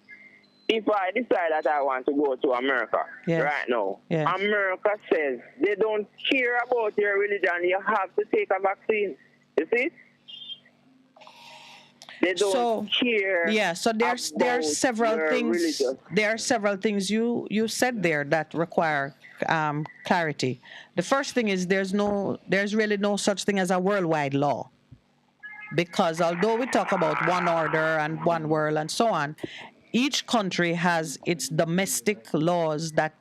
If I decide that I want to go to America right now, America says they don't care about your religion. You have to take a vaccine. You see? They don't care. Yeah, so there are several things. Religious. There are several things you said there that require clarity. The first thing is there's really no such thing as a worldwide law, because although we talk about one order and one world and so on, each country has its domestic laws that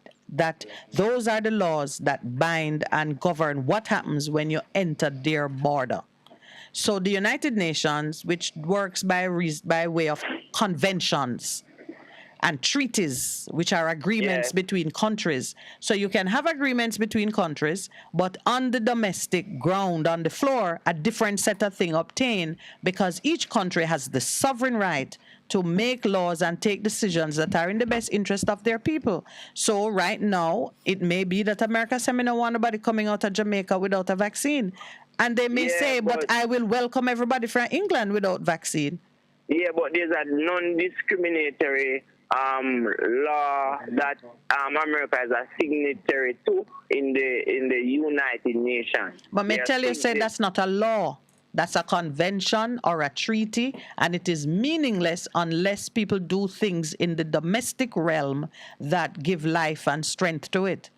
those are the laws that bind and govern what happens when you enter their border. So the United Nations, which works by way of conventions and treaties, which are agreements between countries. So you can have agreements between countries, but on the domestic ground, on the floor, a different set of things obtained, because each country has the sovereign right to make laws and take decisions that are in the best interest of their people. So right now, it may be that America says, I don't want nobody coming out of Jamaica without a vaccine. And they may say, but I will welcome everybody from England without vaccine. Yeah, but there's a non-discriminatory law that America is a signatory to in the United Nations. But may tell you, say that's not a law. That's a convention or a treaty, and it is meaningless unless people do things in the domestic realm that give life and strength to it.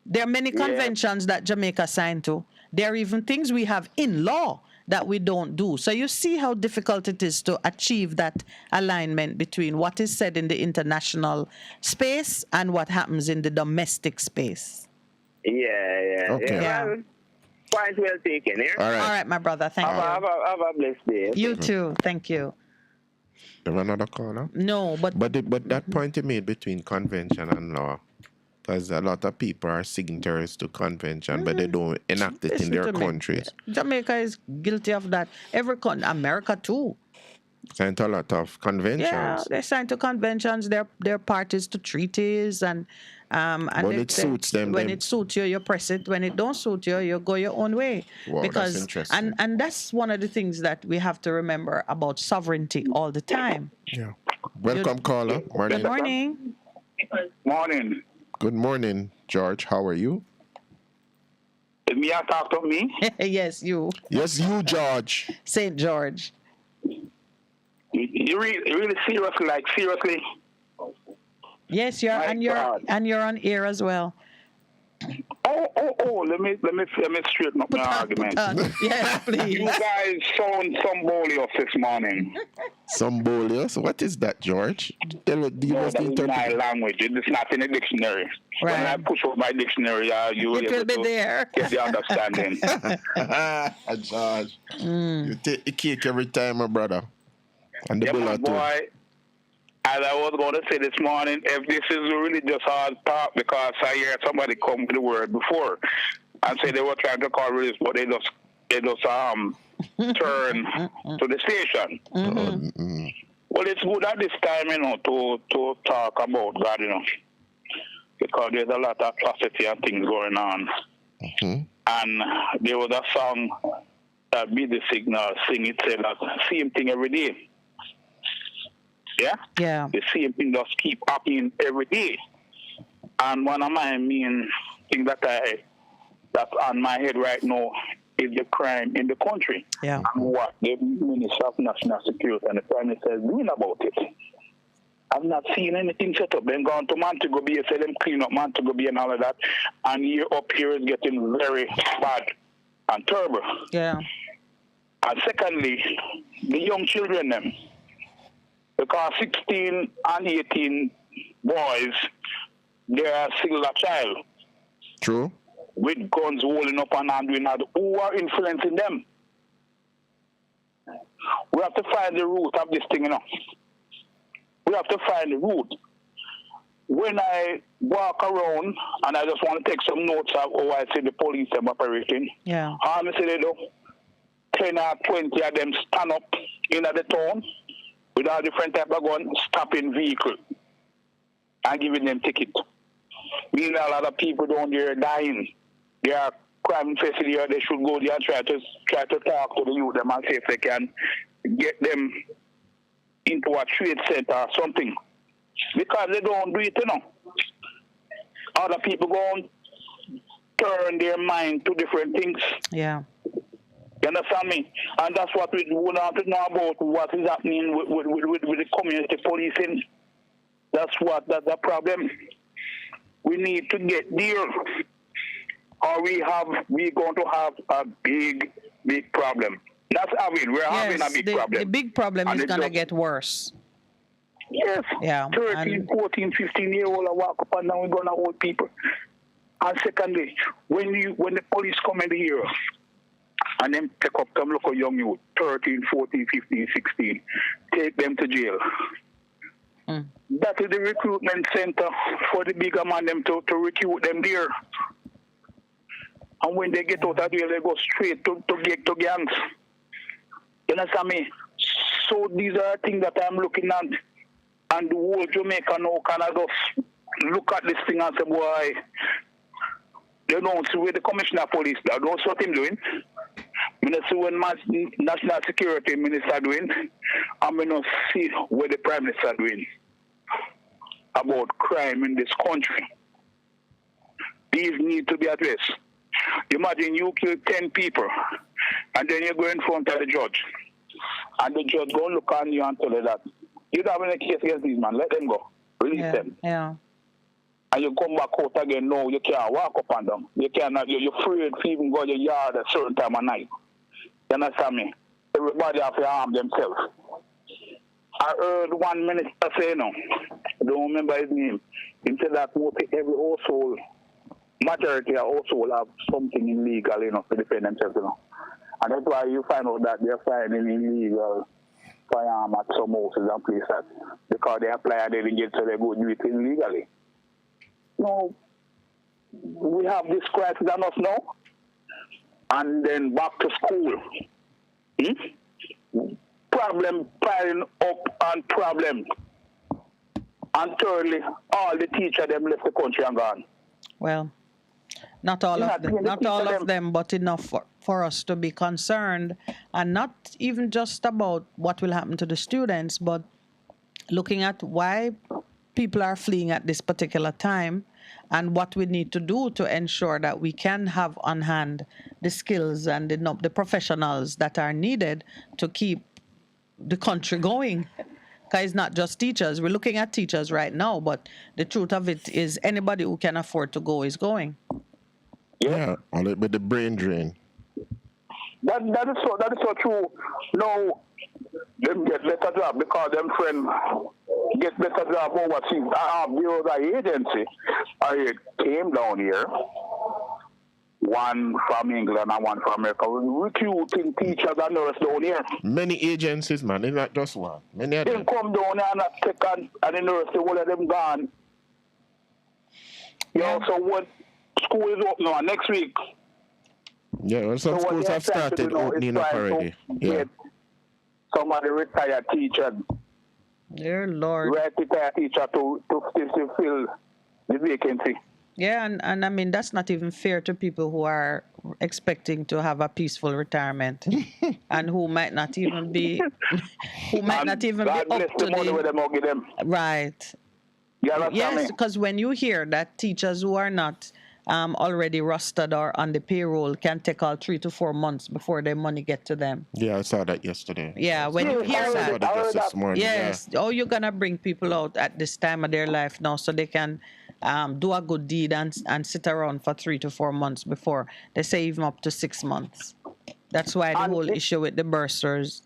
There are many conventions that Jamaica signed to. There are even things we have in law that we don't do. So you see how difficult it is to achieve that alignment between what is said in the international space and what happens in the domestic space. Okay. Point well taken, yeah? All right, my brother. Thank you. Have a blessed day. You too. Thank you. Have another caller? No, but that point you made between convention and law, because a lot of people are signatories to convention, but they don't enact it in their countries. Jamaica is guilty of that. Every America too. Signed to a lot of conventions. Yeah, they signed to conventions. They're parties to treaties, and when it suits them. When it suits you, you press it. When it don't suit you, you go your own way. Wow, because that's interesting. And that's one of the things that we have to remember about sovereignty all the time. Yeah. Welcome, caller. Morning. Good morning. Morning. Good morning, George. How are you? Me, I talk to me? Yes, you. Yes, you, George. St. George. You really seriously, like seriously? Yes, you're on air as well. Let me straighten up my argument. Yes, please. You guys sound symbolious this morning. Symbolious? What is that, George? Give us That the is my interpretation. language. It's not in the dictionary. Right. When I push up my dictionary, you will It will be there. get the understanding. George, you take the cake every time, my brother. And the Yeah, my bullet too. boy. As I was going to say this morning, if this is really just hard talk, because I hear somebody come with the word before and say they were trying to call release, but they just turn to the station. Mm-hmm. Well, it's good at this time, to talk about God, because there's a lot of atrocity and things going on. Mm-hmm. And there was a song that Be the Signal sing. It said that same thing every day. Yeah? Yeah. The same thing just keep happening every day. And one of my main things that's on my head right now is the crime in the country. Yeah. And what the Minister of National Security and the Prime Minister is doing about it. I've not seen anything set up. Then gone to Montego Bay, say them clean up Montego Bay and all of that. And here up here is getting very bad and terrible. Yeah. And secondly, the young children them. Because 16 and 18 boys, they are still a child. True. With guns holding up and doing that. Who are influencing them? We have to find the root of this thing, We have to find the root. When I walk around and I just want to take some notes of how I see the police them operating, yeah. how I say they do, 10 or 20 of them stand up in the town with all different type of guns, stopping vehicle and giving them ticket. Meanwhile, a lot of people down there dying. They are crime infested. They should go there and try to talk to the youth them and see if they can get them into a trade center or something. Because they don't do it, Other people go and turn their mind to different things. Yeah. You understand me? And that's what we want to know about what is happening with the community policing. That's the problem. We need to get there, or we're going to have a big problem. That's having. We're having a big problem. The big problem is going to get worse. Yes. Yeah. 13, 14, 15-year-old walk up and down, we're going to hold people. And secondly, when the police come in here and then pick up some local young youth, 13, 14, 15, 16, take them to jail. That is the recruitment center for the bigger man them to recruit them there. And when they get out of jail, they go straight to gangs. You understand me? So these are things that I'm looking at. And the whole Jamaica now can just look at this thing and say, boy, they don't see where the commissioner of police, they don't see what him doing. I don't see what national security minister doing. And I don't see what the prime minister doing about crime in this country. These need to be addressed. Imagine you kill 10 people and then you go in front of the judge. And the judge go look on you and tell you that you don't have any case against these man, let them go. Release them. Yeah. And you come back out again, no, you can't walk up and down. You cannot, you're afraid to even go to your yard at a certain time of night. You understand me? Everybody have to harm themselves. I heard one minister say, I don't remember his name. He said that every household, majority of household have something illegal, to defend themselves, And that's why you find out that they're finding illegal firearm at some houses and places because they apply and they didn't get so they go do it illegally. No, we have this crisis on us now, and then back to school. Problem piling up and problem. And thirdly, all the teachers them left the country and gone. Well, not all of them, but enough for us to be concerned, and not even just about what will happen to the students, but looking at why people are fleeing at this particular time and what we need to do to ensure that we can have on hand the skills and the professionals that are needed to keep the country going. Because it's not just teachers. We're looking at teachers right now, but the truth of it is anybody who can afford to go is going. Yeah, a little bit the brain drain. That is so true. No, them get better job because them friend get better job overseas. There was an agency. I came down here. One from England and one from America. Recruiting teachers and nurses down here. Many agencies, man. It's not just one. Many of them. Come down here and take and the nurse, all of them gone. Yeah. So what school is open now next week? Yeah, well, some schools have started opening up already. Yeah. Somebody retired teacher. Dear Lord. Retired teacher to fill the vacancy. Yeah, and I mean, that's not even fair to people who are expecting to have a peaceful retirement and who might not even be, up to the... Right. Yes, because when you hear that teachers who are not already rusted or on the payroll can take all 3 to 4 months before their money get to them. Yeah, I saw that yesterday. Yeah, when you hear that, this morning, yes, oh, you're gonna bring people out at this time of their life now so they can do a good deed and sit around for 3 to 4 months before they say even up to 6 months. That's why the whole issue with the bursars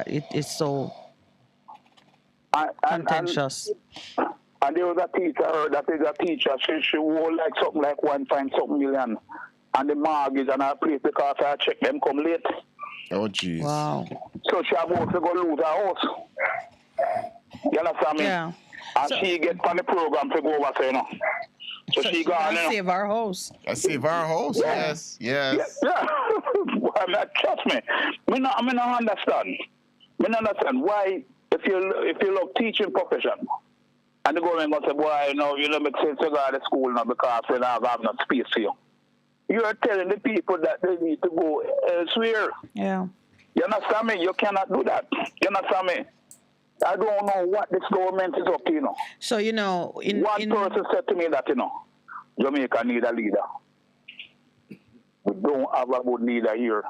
it is so contentious. And there was a teacher, she won like something like 1.something million. And the mortgage and her place because her check them come late. Oh, jeez. Wow. So she about to go lose her house. You understand me? Yeah. And she get on the program to go over, you know. So she gone, you know. Save our house. Save our house, yes. Yeah. I mean, trust me. I don't understand. I don't understand why, if you love teaching profession, and the government going to say, boy, you don't make sense to go to school now because we don't have no space for you. You are telling the people that they need to go elsewhere. Yeah. You understand me? You cannot do that. You understand me? I don't know what this government is up to, you know. So, one person said to me that, Jamaica need a leader. We don't have a good leader here.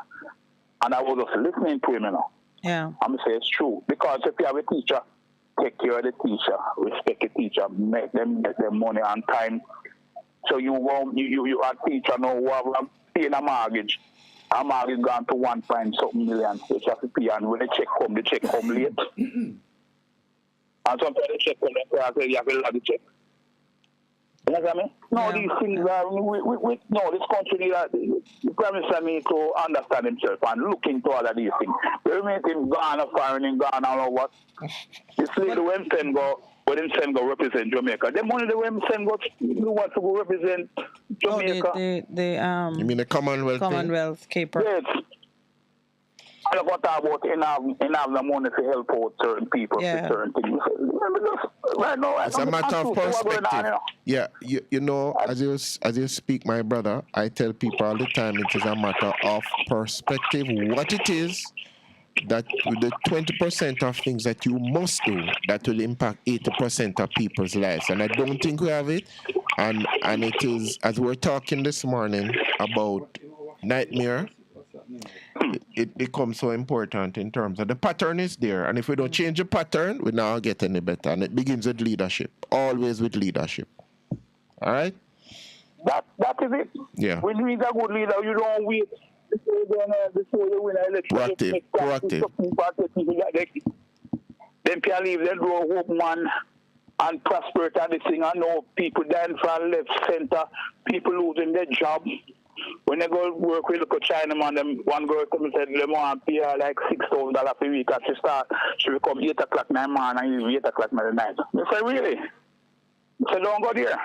And I was just listening to him, Yeah. I'm saying it's true. Because if you have a teacher, take care of the teacher, respect the teacher, make them get their money on time. So you a teacher now who have paying a mortgage. A mortgage gone to 1.something million, which you have to pay, and when the check come late. And sometimes the check come late, you have to log the check. You know what I mean? No, these things are, this country the Prime Minister needs to understand himself and look into all of these things. They make him gone foreign and gone all over. This lady when him go represent Jamaica. The money the when send go you want to go represent Jamaica. You mean the Commonwealth? Commonwealth, Cape. Yes. I don't want to talk about enough the money to help out certain people with certain things. Right now, it's a matter of perspective. Yeah, you know, as you speak, my brother, I tell people all the time it is a matter of perspective. What it is that the 20% of things that you must do that will impact 80% of people's lives, and I don't think we have it. And it is, as we're talking this morning about nightmare, it becomes so important in terms of the pattern is there, and if we don't change the pattern, we not get any better. And it begins with leadership, always with leadership. All right. That is it. Yeah. When you need a good leader, you don't wait before you win an election. Proactive. Then can leave them do a hope man and prosperity and this thing. I know people dying from left, center, people losing their job. When they go work with local Chinaman, them one girl come and said they want to pay her like $6,000 a week. As she will come 8 o'clock in the morning and 8 o'clock in the night. I say, really? I say, don't go there.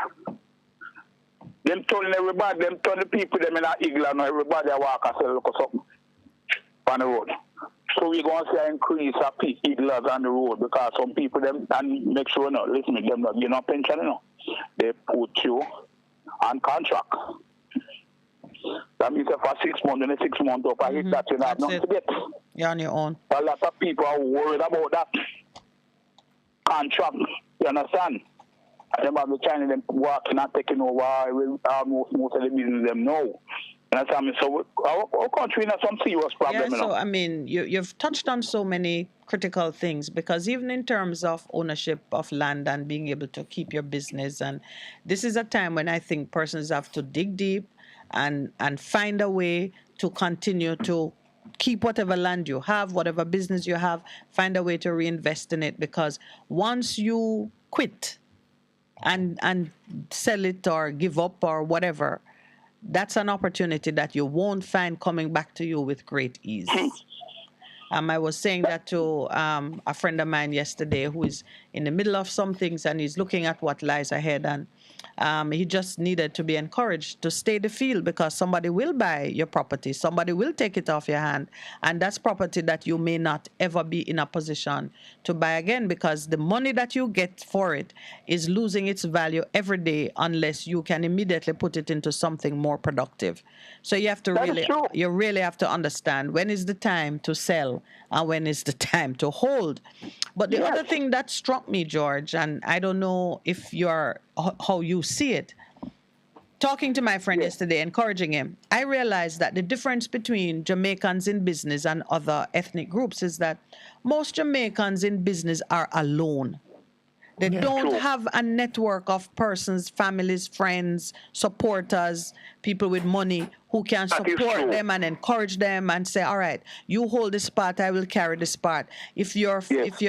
Them telling everybody, them telling the people, them in England, everybody walk and say, look or something on the road. So we're going to see an increase of eagles on the road because some people, them, and make sure, listen, them not get no pension, they put you on contract. That means for 6 months, and 6 months up, I hit that, you have nothing to get. You're on your own. A lot of people are worried about that contract, you understand? And them have the China, them working and taking over most of the business, them know. You understand me? So our country has some serious problem. Yeah, so, I mean, you've touched on so many critical things because even in terms of ownership of land and being able to keep your business, and this is a time when I think persons have to dig deep and find a way to continue to keep whatever land you have, whatever business you have, find a way to reinvest in it, because once you quit and sell it or give up or whatever, that's an opportunity that you won't find coming back to you with great ease. I was saying that to a friend of mine yesterday who is in the middle of some things and he's looking at what lies ahead, and he just needed to be encouraged to stay the field, because somebody will buy your property, somebody will take it off your hand, and that's property that you may not ever be in a position to buy again, because the money that you get for it is losing its value every day unless you can immediately put it into something more productive. So you have to really have to understand when is the time to sell and when is the time to hold. But the other thing that struck me, George, and I don't know if how you see it, talking to my friend yesterday, encouraging him, I realized that the difference between Jamaicans in business and other ethnic groups is that most Jamaicans in business are alone. They don't have a network of persons, families, friends, supporters, people with money who can support them and encourage them and say, all right, you hold this part, I will carry this part. If your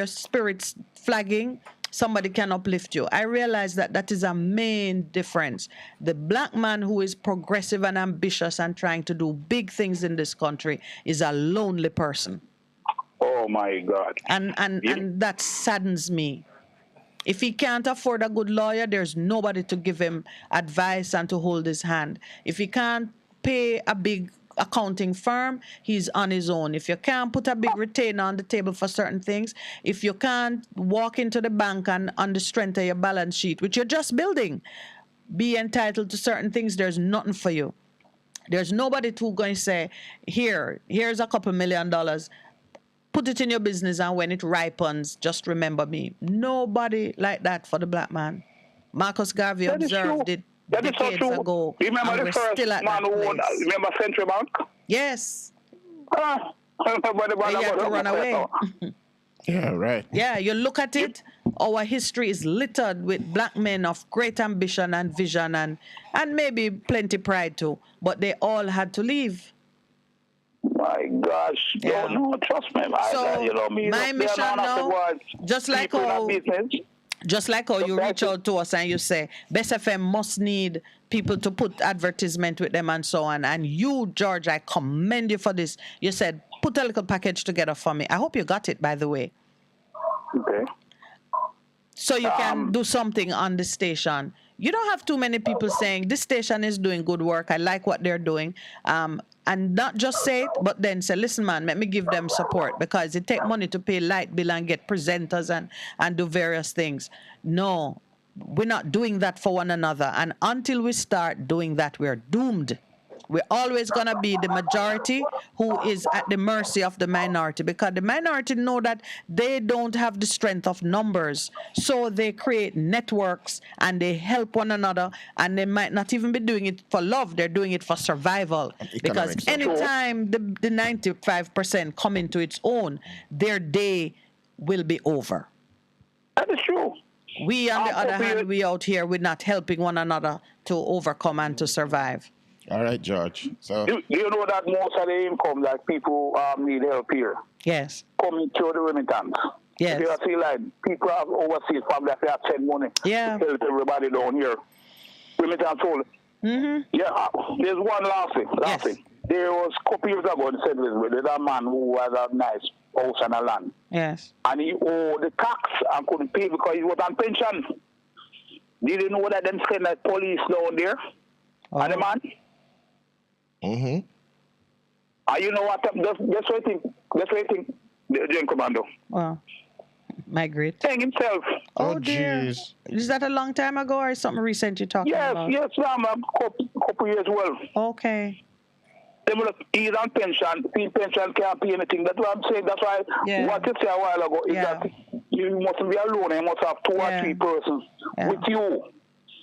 spirit's flagging, somebody can uplift you. I realize that is a main difference. The black man who is progressive and ambitious and trying to do big things in this country is a lonely person. Oh, my God. And that saddens me. If he can't afford a good lawyer, there's nobody to give him advice and to hold his hand. If he can't pay a big accounting firm, he's on his own. If you can't put a big retainer on the table for certain things, if you can't walk into the bank and on the strength of your balance sheet, which you're just building, be entitled to certain things, there's nothing for you. There's nobody who's going to say, here's a couple $1 million. Put it in your business, and when it ripens, just remember me. Nobody like that for the black man. Marcus Garvey observed it decades ago. Remember and the we're first still at man that who place. remember Central Bank? Yes. He had to run away. Yeah, right. Yeah, you look at it, our history is littered with black men of great ambition and vision and maybe plenty pride too, but they all had to leave. My gosh, no, trust me. My mission now, just like how you reach out to us and you say, Best FM must need people to put advertisement with them and so on. And you, George, I commend you for this. You said, put a little package together for me. I hope you got it, by the way. Okay. So you can do something on the station. You don't have too many people saying, this station is doing good work. I like what they're doing. And not just say it, but then say, listen, man, let me give them support, because it takes money to pay light bill and get presenters and do various things. No, we're not doing that for one another. And until we start doing that, we're doomed. We're always going to be the majority who is at the mercy of the minority, because the minority know that they don't have the strength of numbers. So they create networks and they help one another, and they might not even be doing it for love. They're doing it for survival. Because anytime the 95% come into its own, their day will be over. That is true. We, on the other hand, we out here, we're not helping one another to overcome and to survive. All right, George. So do you know that most of the income that people need help here? Yes. Coming through the remittance. Yes. You see, like people have overseas family that have send money. Yeah. To help everybody down here. Remittance only. Mm-hmm. Yeah. There's one last thing. There was a couple years ago in St. Elizabeth, there's a man who had a nice house and a land. Yes. And he owed the tax and couldn't pay because he was on pension. Did you know that them send like police down there? Oh. And the man? Mm-hmm. And you know what? That's what I think. The Gen Commando. Wow. Migrate. Hang himself. Oh, dear. Geez. Is that a long time ago or something recent you're talking about? Yes, ma'am. A couple years well. Okay. He's on pension. Pension can't pay anything. That's what I'm saying. That's why what you said a while ago is that you mustn't be alone. You must have 2 or 3 persons with you.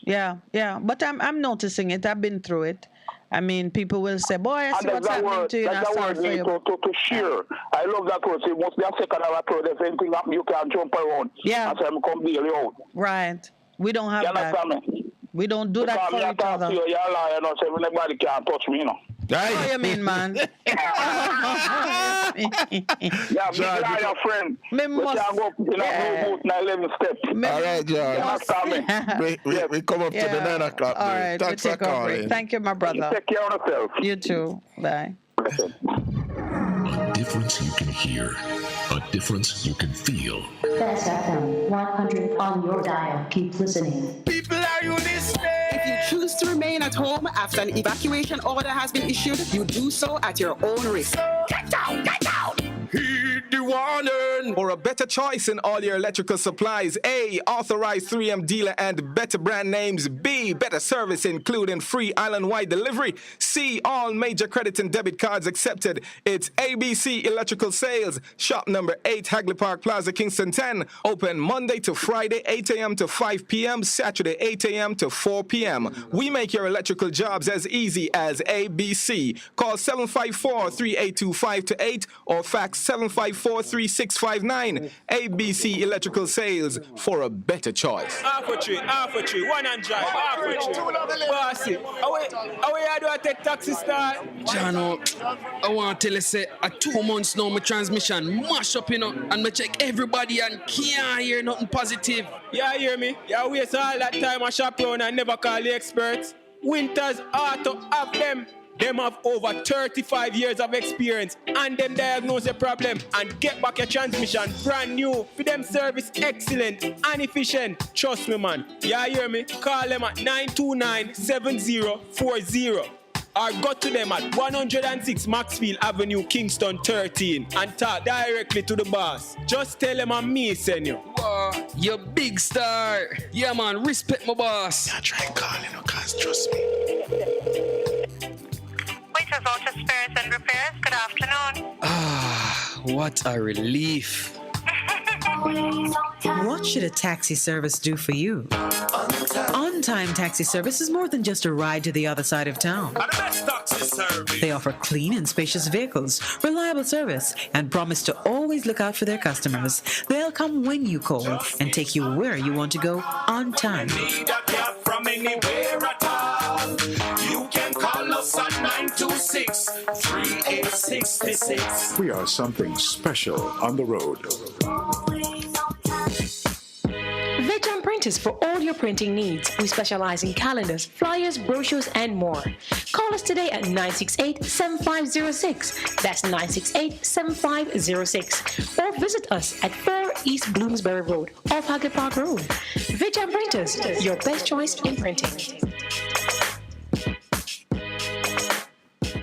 Yeah. But I'm noticing it. I've been through it. I mean, people will say, boy, I see what's happening to you. That's the word to share. I love that word. So must be a second or a third. If anything happens, you can jump around. Yeah. And say, I'm come bail you out. Right. We don't have that. You understand me? We don't do that for each other. You're a liar, no, so nobody can touch me, you know. What do you mean, man? Yeah, big liar friend. Me We can go in a boat now 11 steps. All right, John. You understand me? We come up to the 9 o'clock. All right, Thanks we for take our break. calling. Thank you, my brother. Take care of yourself. You too. Bye. A difference you can hear, a difference you can feel. Best FM 100 on your dial. Keep listening. People, are you listening? If you choose to remain at home after an evacuation order has been issued, you do so at your own risk. Get down, get down. Heed the warning. For a better choice in all your electrical supplies, A, authorized 3M dealer and better brand names. B, better service including free island-wide delivery. C, all major credit and debit cards accepted. It's ABC Electrical Sales. Shop number 8, Hagley Park Plaza, Kingston 10. Open Monday to Friday, 8 a.m. to 5 p.m., Saturday, 8 a.m. to 4 p.m. We make your electrical jobs as easy as ABC. Call 754-382-528 or fax 754-3659. ABC Electrical Sales, for a better choice. Half a tree, 100, half a tree. Bossy, how you do I take taxi star? Jano, I want to tell you, say, 2 months now, my transmission mash up, and me check everybody and can't hear nothing positive. Yeah, hear me? You waste all that time I shop around and never call the experts. Winters Auto have them. Them have over 35 years of experience and them diagnose the problem and get back your transmission brand new. For them service excellent and efficient. Trust me, man. Yeah, hear me? Call them at 929-7040 or go to them at 106 Maxfield Avenue, Kingston 13 and talk directly to the boss. Just tell them I'm me, send you. Wow, you big star. Yeah, man, respect my boss. Yeah, try calling, cause trust me. Waiters Auto Spares and Repairs, good afternoon. What a relief. What should a taxi service do for you? On-time taxi service is more than just a ride to the other side of town. The best taxi service. They offer clean and spacious vehicles, reliable service, and promise to always look out for their customers. They'll come when you call and take you where you want to go on time. Need a cab from anywhere at all. You can call us at 926-3866. We are something special on the road. Vision Printers for all your printing needs. We specialize in calendars, flyers, brochures, and more. Call us today at 968-7506. That's 968-7506. Or visit us at 4 East Bloomsbury Road, off Hagley Park Road. Vision Printers, your best choice in printing.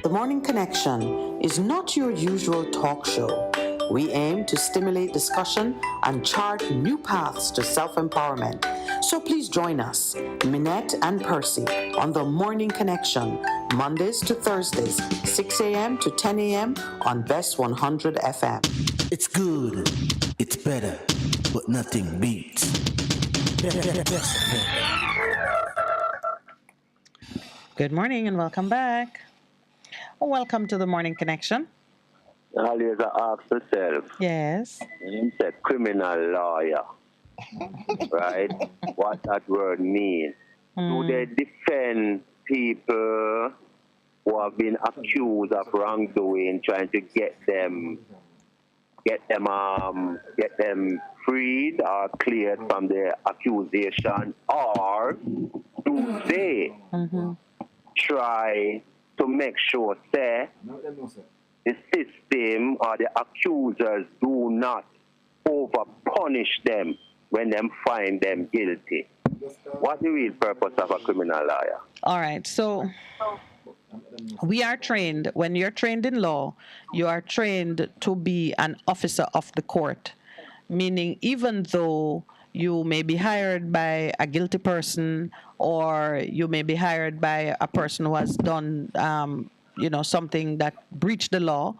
The Morning Connection is not your usual talk show. We aim to stimulate discussion and chart new paths to self-empowerment. So please join us, Minette and Percy, on The Morning Connection, Mondays to Thursdays, 6 a.m. to 10 a.m. on Best 100 FM. It's good, it's better, but nothing beats. Good morning and welcome back. Welcome to The Morning Connection. Always ask yourself. Yes. You said criminal lawyer, right? What that word means? Do they defend people who have been accused of wrongdoing, trying to get them freed or cleared from their accusation, or do they try to make sure, say, the system or the accusers do not over-punish them when them find them guilty? What's the real purpose of a criminal lawyer? All right, so we are trained, when you're trained in law, you are trained to be an officer of the court, meaning even though you may be hired by a guilty person or you may be hired by a person who has done something that breached the law,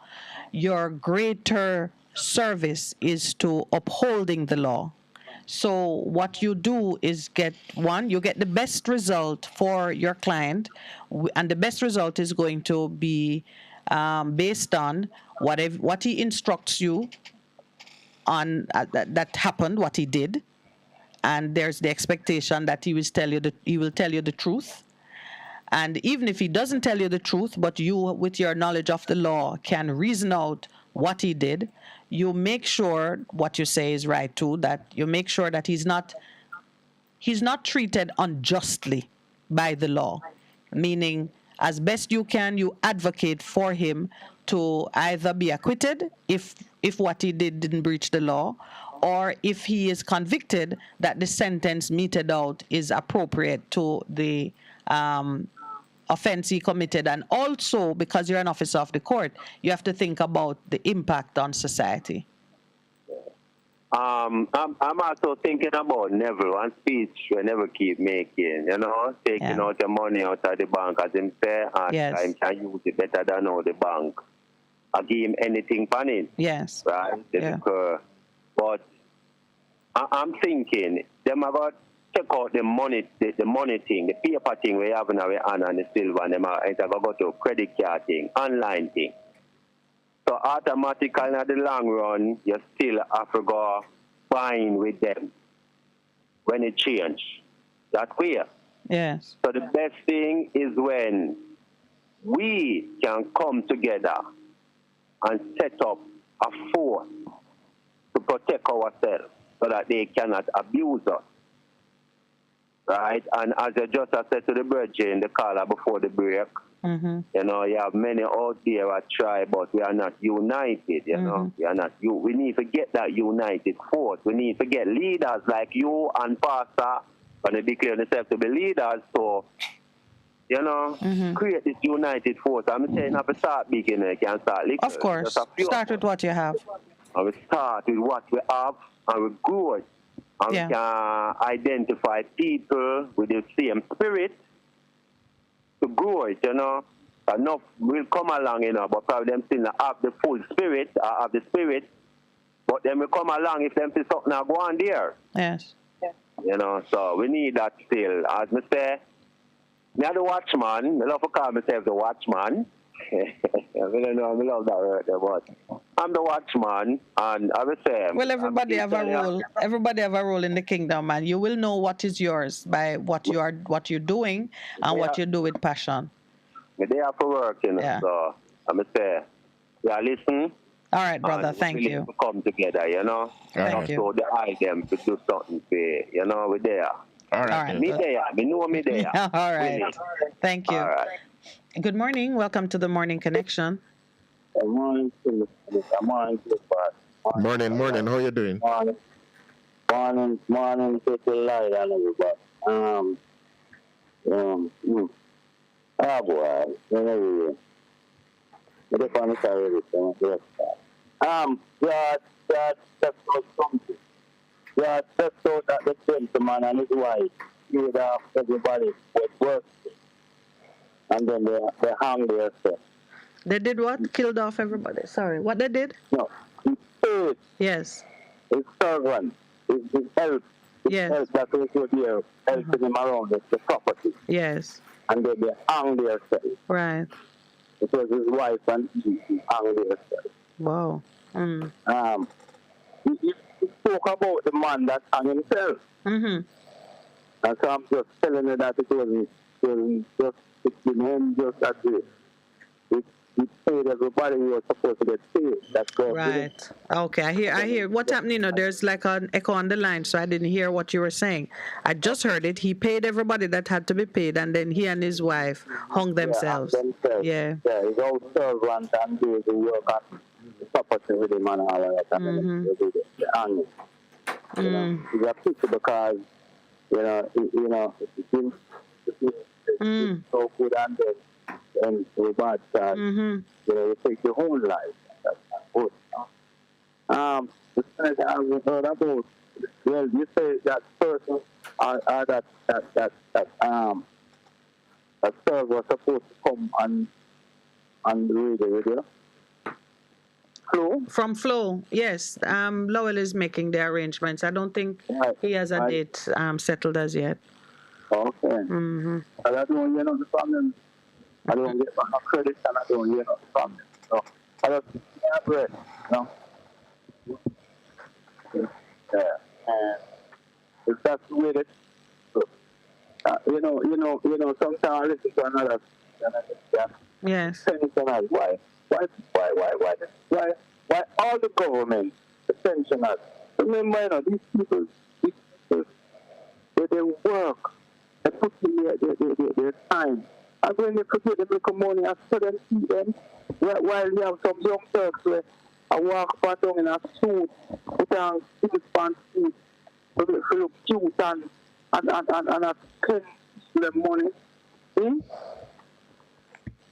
your greater service is to upholding the law. So what you do is you get the best result for your client, and the best result is going to be based on what he instructs you on that happened, what he did, and there's the expectation that he will tell you the truth. And even if he doesn't tell you the truth, but you, with your knowledge of the law, can reason out what he did, you make sure what you say is right too, that you make sure that he's not treated unjustly by the law, meaning as best you can, you advocate for him to either be acquitted if what he did didn't breach the law, or if he is convicted, that the sentence meted out is appropriate to the offense he committed. And also, because you're an officer of the court, you have to think about the impact on society. I'm also thinking about Neville, one speech we never keep making, taking out the money out of the bank as him say, and time can use it better than all the bank. I give him anything for it. Yes. Right? But I'm thinking, them about check out the money thing, the paper thing we have in our hand and the silver, and them are go to credit card thing, online thing. So automatically in the long run, you still have to go fine with them when it change. That's clear. Yes. So the best thing is when we can come together and set up a force to protect ourselves so that they cannot abuse us. Right? And as I just said to the brethren in the caller before the break, you have many out there that try, but we are not united, know. We are not we need to get that united force. We need to get leaders like you and Pastor, and they declare themselves to be leaders, so create this united force. I'm saying if we start big, you can start little. Of course. Start with what you have. And we start with what we have, and we grow it. And we can identify people with the same spirit to grow it, Enough will come along, but probably them still not have the full spirit, have the spirit, but then will come along if them see something go on there. Yes. So we need that still. As I say, me are the watchman. I love to call myself the watchman. I don't know, I love that word, but I'm the watchman, and I will say... Well, everybody have a role. Everybody have a role in the kingdom, and you will know what is yours by what you're doing and what you do with passion. They have to work, so I will say, listen. All right, brother, thank you. To come together, Thank you. So they eye them to do something for we're there. All right. Me there. Me know me there. All right. Thank you. All right. Good morning. Welcome to the Morning Connection. Good morning. Morning. How you doing? Morning. Take the light on everybody. Ah, boy. God just was something. God just thought that the gentleman and his wife killed off everybody with work. And then they hung themselves. They did what? Killed off everybody. Sorry. What they did? No. He paid. Yes. His servant. His help. Yes. Help that was there helping him around the property. Yes. And then they hung themselves. Right. It was his wife and he hung themselves. Wow. He spoke about the man that hung himself. And so I'm just telling you that it wasn't just him just that way. He paid everybody who was supposed to get paid. That's God. Right. Okay, I hear. What's happening? There's like an echo on the line, so I didn't hear what you were saying. I just heard it. He paid everybody that had to be paid, and then he and his wife hung themselves. Yeah. Yeah, his old servant and those who work at the property with him and all of that. And they hung him. He's a pity because, it's so good and so bad that, you take your whole life. That's not good. The thing I haven't heard about, well, you say that person that server was supposed to come on the radio with you. Flo? From Flo, yes. Lowell is making the arrangements. I don't think he has a date settled as yet. Okay. And I don't hear the problem. I don't get no credit and I don't hear no problem. So I just have it, Yeah. And that's the way that, sometimes I listen to another, yes. pensioners. Why all the government, the pensioners? Remember, these people, they work, they put in their time. And when they forget to make money, I still them see them. While we have some young Turks where I walk back down in a suit, put on suit pants suit, so they look cute and I spend them money.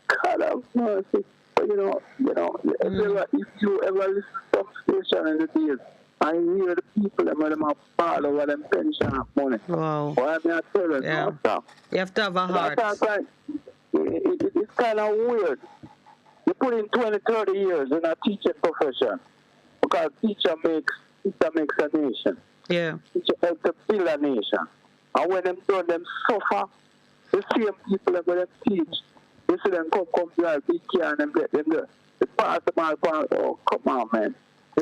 God have mercy. But if you ever listen to some station in the days, I hear the people them have fall over them pension money. Wow. Well, I mean, I tell you, Yeah. stop. You have to have a heart. It's kind of weird. You put in 20, 30 years in a teaching profession because teacher makes a nation. Yeah. Teacher helps to build a nation. And when them done, them suffer. The same people that when them teach, you see them come to big care and them get them there. They pass them all for, oh, come on, man.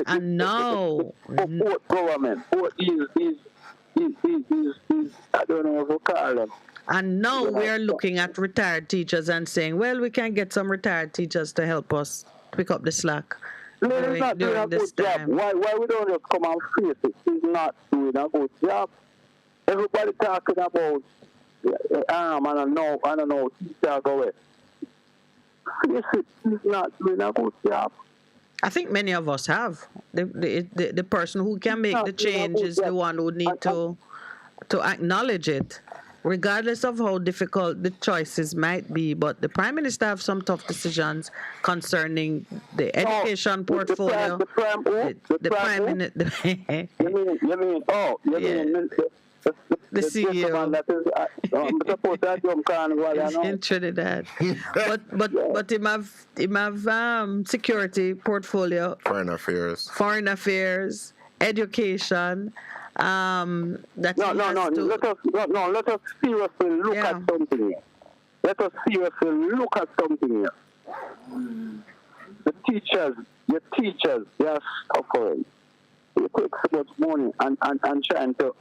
I know. Both government, both these, I don't know what to call them. And now we're looking at retired teachers and saying, well, we can get some retired teachers to help us pick up the slack during this time. Why we don't just come and face it? He's not doing a good job. Everybody talking about, I don't know, teacher go away. Face it, he's not doing a good job. I think many of us have. The person who can make the change is the one who need to acknowledge it, regardless of how difficult the choices might be. But the Prime Minister have some tough decisions concerning the education portfolio. The Prime Minister. You mean the CEO that is in Trinidad, but him have security portfolio, foreign affairs, education. That let us seriously look at something here. Let us seriously look at something here. Your teachers, they are suffering. They take so much money and trying to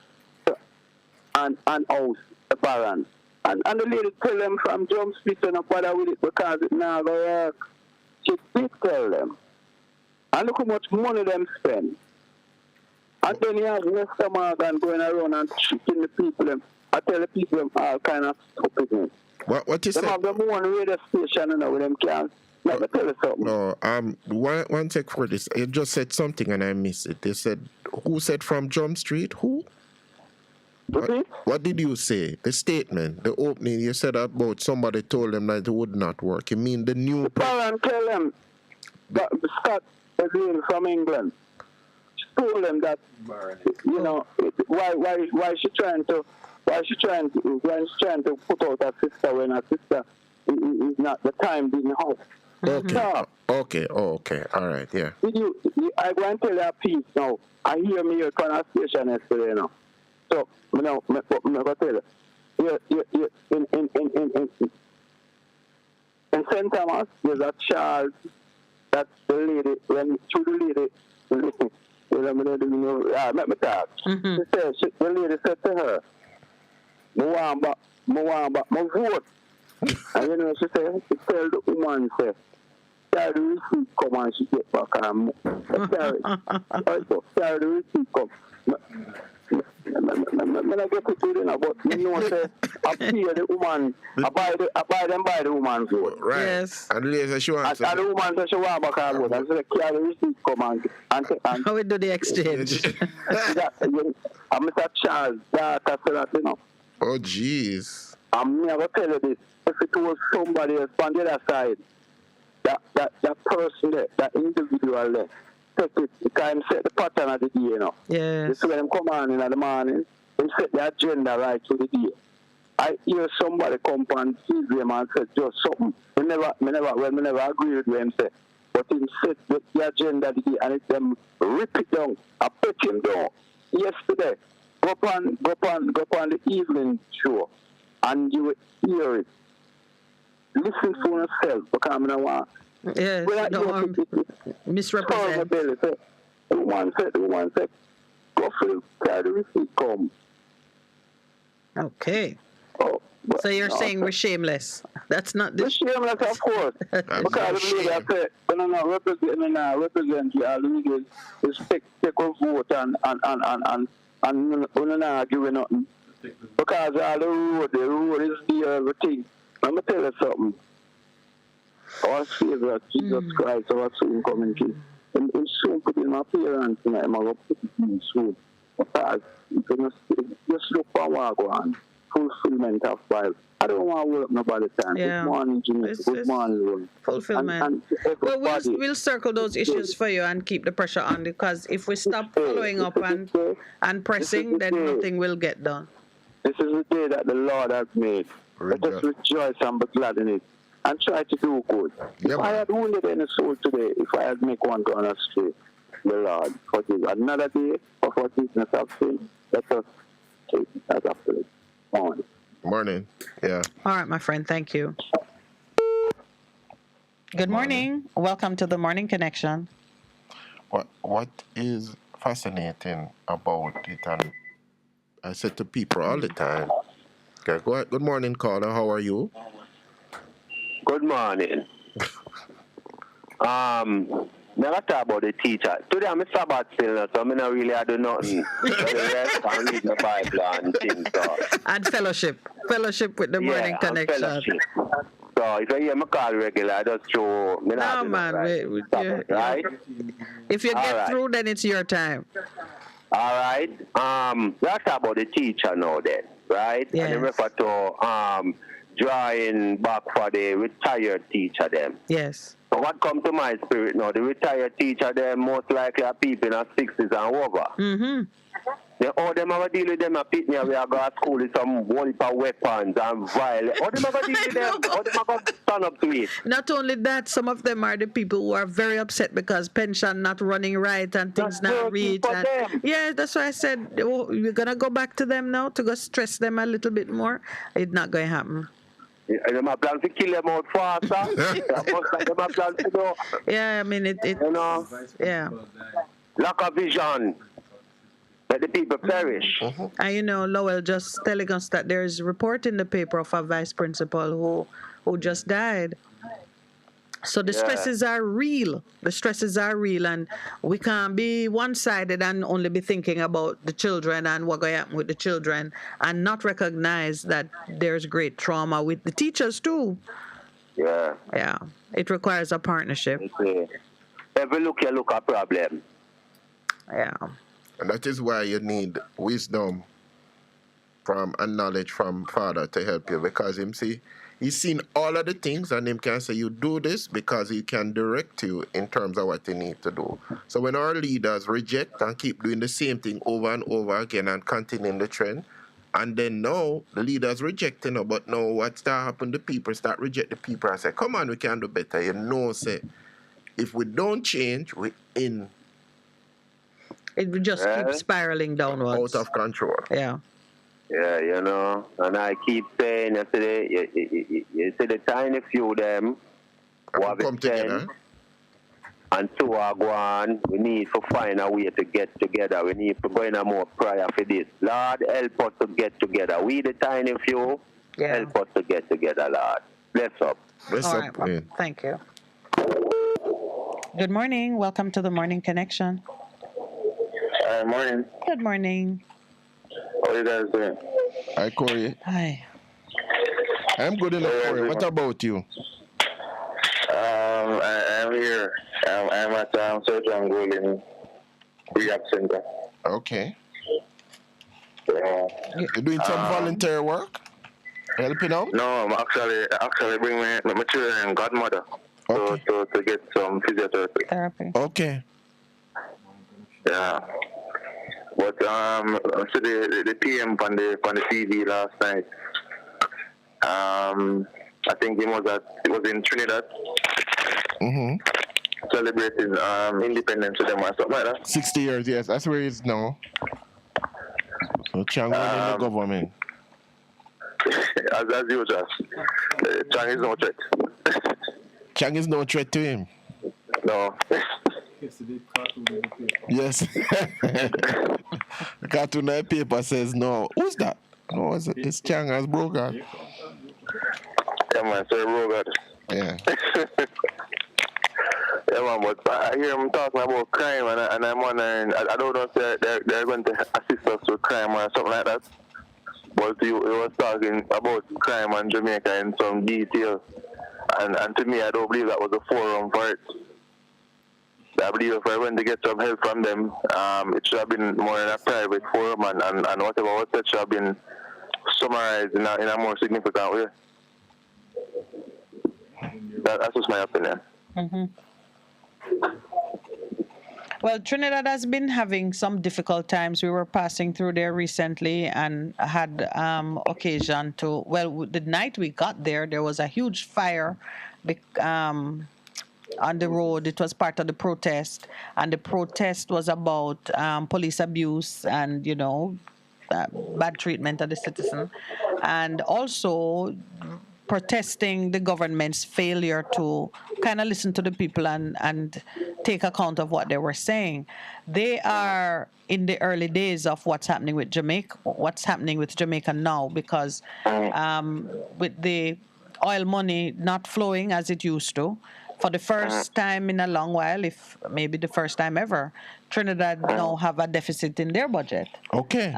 and house the parents. And the lady tell them from Jump Street to not bother with it because it now go work. She did tell them. And look how much money them spend. And then you have Western Morgan going around and tricking the people. I tell the people them all kind of stupidness. What you said? They have them one radio station and with them can't. Let me tell you something. No, one sec for this. You just said something and I missed it. They said, who said from Jump Street? Who? What did you say? The statement, the opening, you said about somebody told them that it would not work. You mean the new... parent tell them that Scott is in from England. She told them that, why she trying to put out her sister when her sister is not, the time didn't help. Okay, all right, yeah. I go and tell you a piece now. I hear me your conversation yesterday now. So, I'm going to tell you. In St. Thomas, there's a child that the lady, let me talk. The lady said to her, my vote. And she said, she tell the woman, say, carry the receipt come and she get back and carry the receipt come. I get to do it, but you know, say, I pay the woman, I buy the woman's vote. Right. Yes. And the lady says she wants and the woman says she wants back her vote. And she said, carry the receipt come and how we do the exchange? And Mr. Charles, that said that, Oh, jeez. I'm never tell you this. If it was somebody else on the other side, that person there, that individual there, take it, you can set the pattern of the day, Yes. You see when them come on in the morning, they set the agenda right for the day. I hear somebody come and see them and say just something. We never agree with them, say, but he set the agenda of the day and it them rip it down. I put him down yesterday. Go on the evening show and you will hear it. Listen for yourself because I don't want. Yes, don't misrepresent. The woman said, go for carry the receipt come Okay. So you're saying we're shameless. That's not We're shameless, of course. Because I believe I say, represent you, all we do is take a vote and we're not giving nothing. Because all the road is there, everything. Let me tell you something. Our Savior, Jesus Christ, our soon coming King. And soon put in my parents, and I'm going to put it in soon. Because you can just look for what go on. Fulfillment of Bible. I don't want to work nobody time. Yeah. Good morning, Jimmy. Good morning, Ron. Fulfillment. Well, we'll circle those issues for you and keep the pressure on, because if we stop following up and pressing, then nothing will get done. This is the day that the Lord has made. Let us rejoice and be glad in it. And try to do good. If I had wounded any soul today, if I had make one go astray, the Lord forgive. Another day of forgiveness of sin, let us take it as a place. Morning. Yeah. All right, my friend. Thank you. Good morning. Welcome to the Morning Connection. What is fascinating about it, and I said to people all the time, okay, go ahead. Good morning, caller. How are you? Good morning. Never talk about the teacher. Today I'm a Sabbath still, so I'm not really I do nothing. So the rest I read the Bible and things. So. And fellowship with the Morning Connection. Fellowship. So if I hear my call regular, I just show. No, man. Right? If you get through, then it's your time. All right. Let's talk about the teacher now then, right? Yes. And I refer to drawing back for the retired teacher them. Yes. So what come to my spirit now, the retired teacher them most likely are people in their 60s and over. Mm-hmm. Then all them have a deal with them a pit me we are go to school with some whole heap of weapons and violence. All them have a deal with them. All them have to stand up to it. Not only that, some of them are the people who are very upset because pension not running right and things not read. Yeah, that's why I said we're gonna go back to them now to go stress them a little bit more. It's not going to happen. Them have plans to kill them out faster. Them have plans to do. Yeah, I mean it. You know. Yeah. Lack of vision. Let the people perish. And you know, Lowell just telling us that there is a report in the paper of a vice principal who just died. So the stresses are real. The stresses are real, and we can't be one-sided and only be thinking about the children and what's going to happen with the children, and not recognize that there's great trauma with the teachers too. Yeah. Yeah. It requires a partnership. Every look you look a problem. Yeah. And that is why you need wisdom and knowledge from Father to help you, because he's seen all of the things, and him can say you do this because he can direct you in terms of what you need to do. So when our leaders reject and keep doing the same thing over and over again and continuing the trend, and then now the leaders rejecting it, but now what start happen, the people start reject the people and say, come on, we can do better. You know, say, if we don't change, we in. It will just keep spiraling downwards. Out of control. Yeah. Yeah, you know, and I keep saying yesterday, you see the tiny few of them who have come together, and two are gone. We need to find a way to get together. We need to go in a more prayer for this. Lord, help us to get together. We the tiny few, help us to get together, Lord. Bless up. Bless All up. right, thank you. Good morning. Welcome to the Morning Connection. Morning. Good morning. How are you guys doing? Hi, Corey. Hi. I'm good enough, Corey. What about you? I'm here. I'm at Surgeon Gold in Rehab Center. Okay. You're doing some volunteer work? Helping out? No, I'm actually bringing my children and godmother to get some physiotherapy. Okay. Yeah. But I saw the PM on the TV last night. I think it was in Trinidad. Mm-hmm. Celebrating independence with them or something like that. 60 years, yes. That's where it is now. So Chang winning the government. As usual. Chang is no threat. Chang is no threat to him. No. Yes. The cartoon in the paper says no. Who's that? No, it's Changa's broker. Yeah, man, sir, Robert. Yeah. Yeah, man, but I hear them talking about crime, and I'm wondering, I don't know if they're going to assist us with crime or something like that. But you was talking about crime in Jamaica in some detail. And to me, I don't believe that was a forum for it. I believe if I went to get some help from them, it should have been more in a private forum, and whatever was said should have been summarized in a more significant way. That's just my opinion. Mm-hmm. Well, Trinidad has been having some difficult times. We were passing through there recently and had occasion to, well, the night we got there, there was a huge fire on the road. It was part of the protest, and the protest was about police abuse and, bad treatment of the citizen, and also protesting the government's failure to kind of listen to the people and take account of what they were saying. They are in the early days of what's happening with Jamaica now, because with the oil money not flowing as it used to, for the first time in a long while, if maybe the first time ever, Trinidad now have a deficit in their budget. Okay.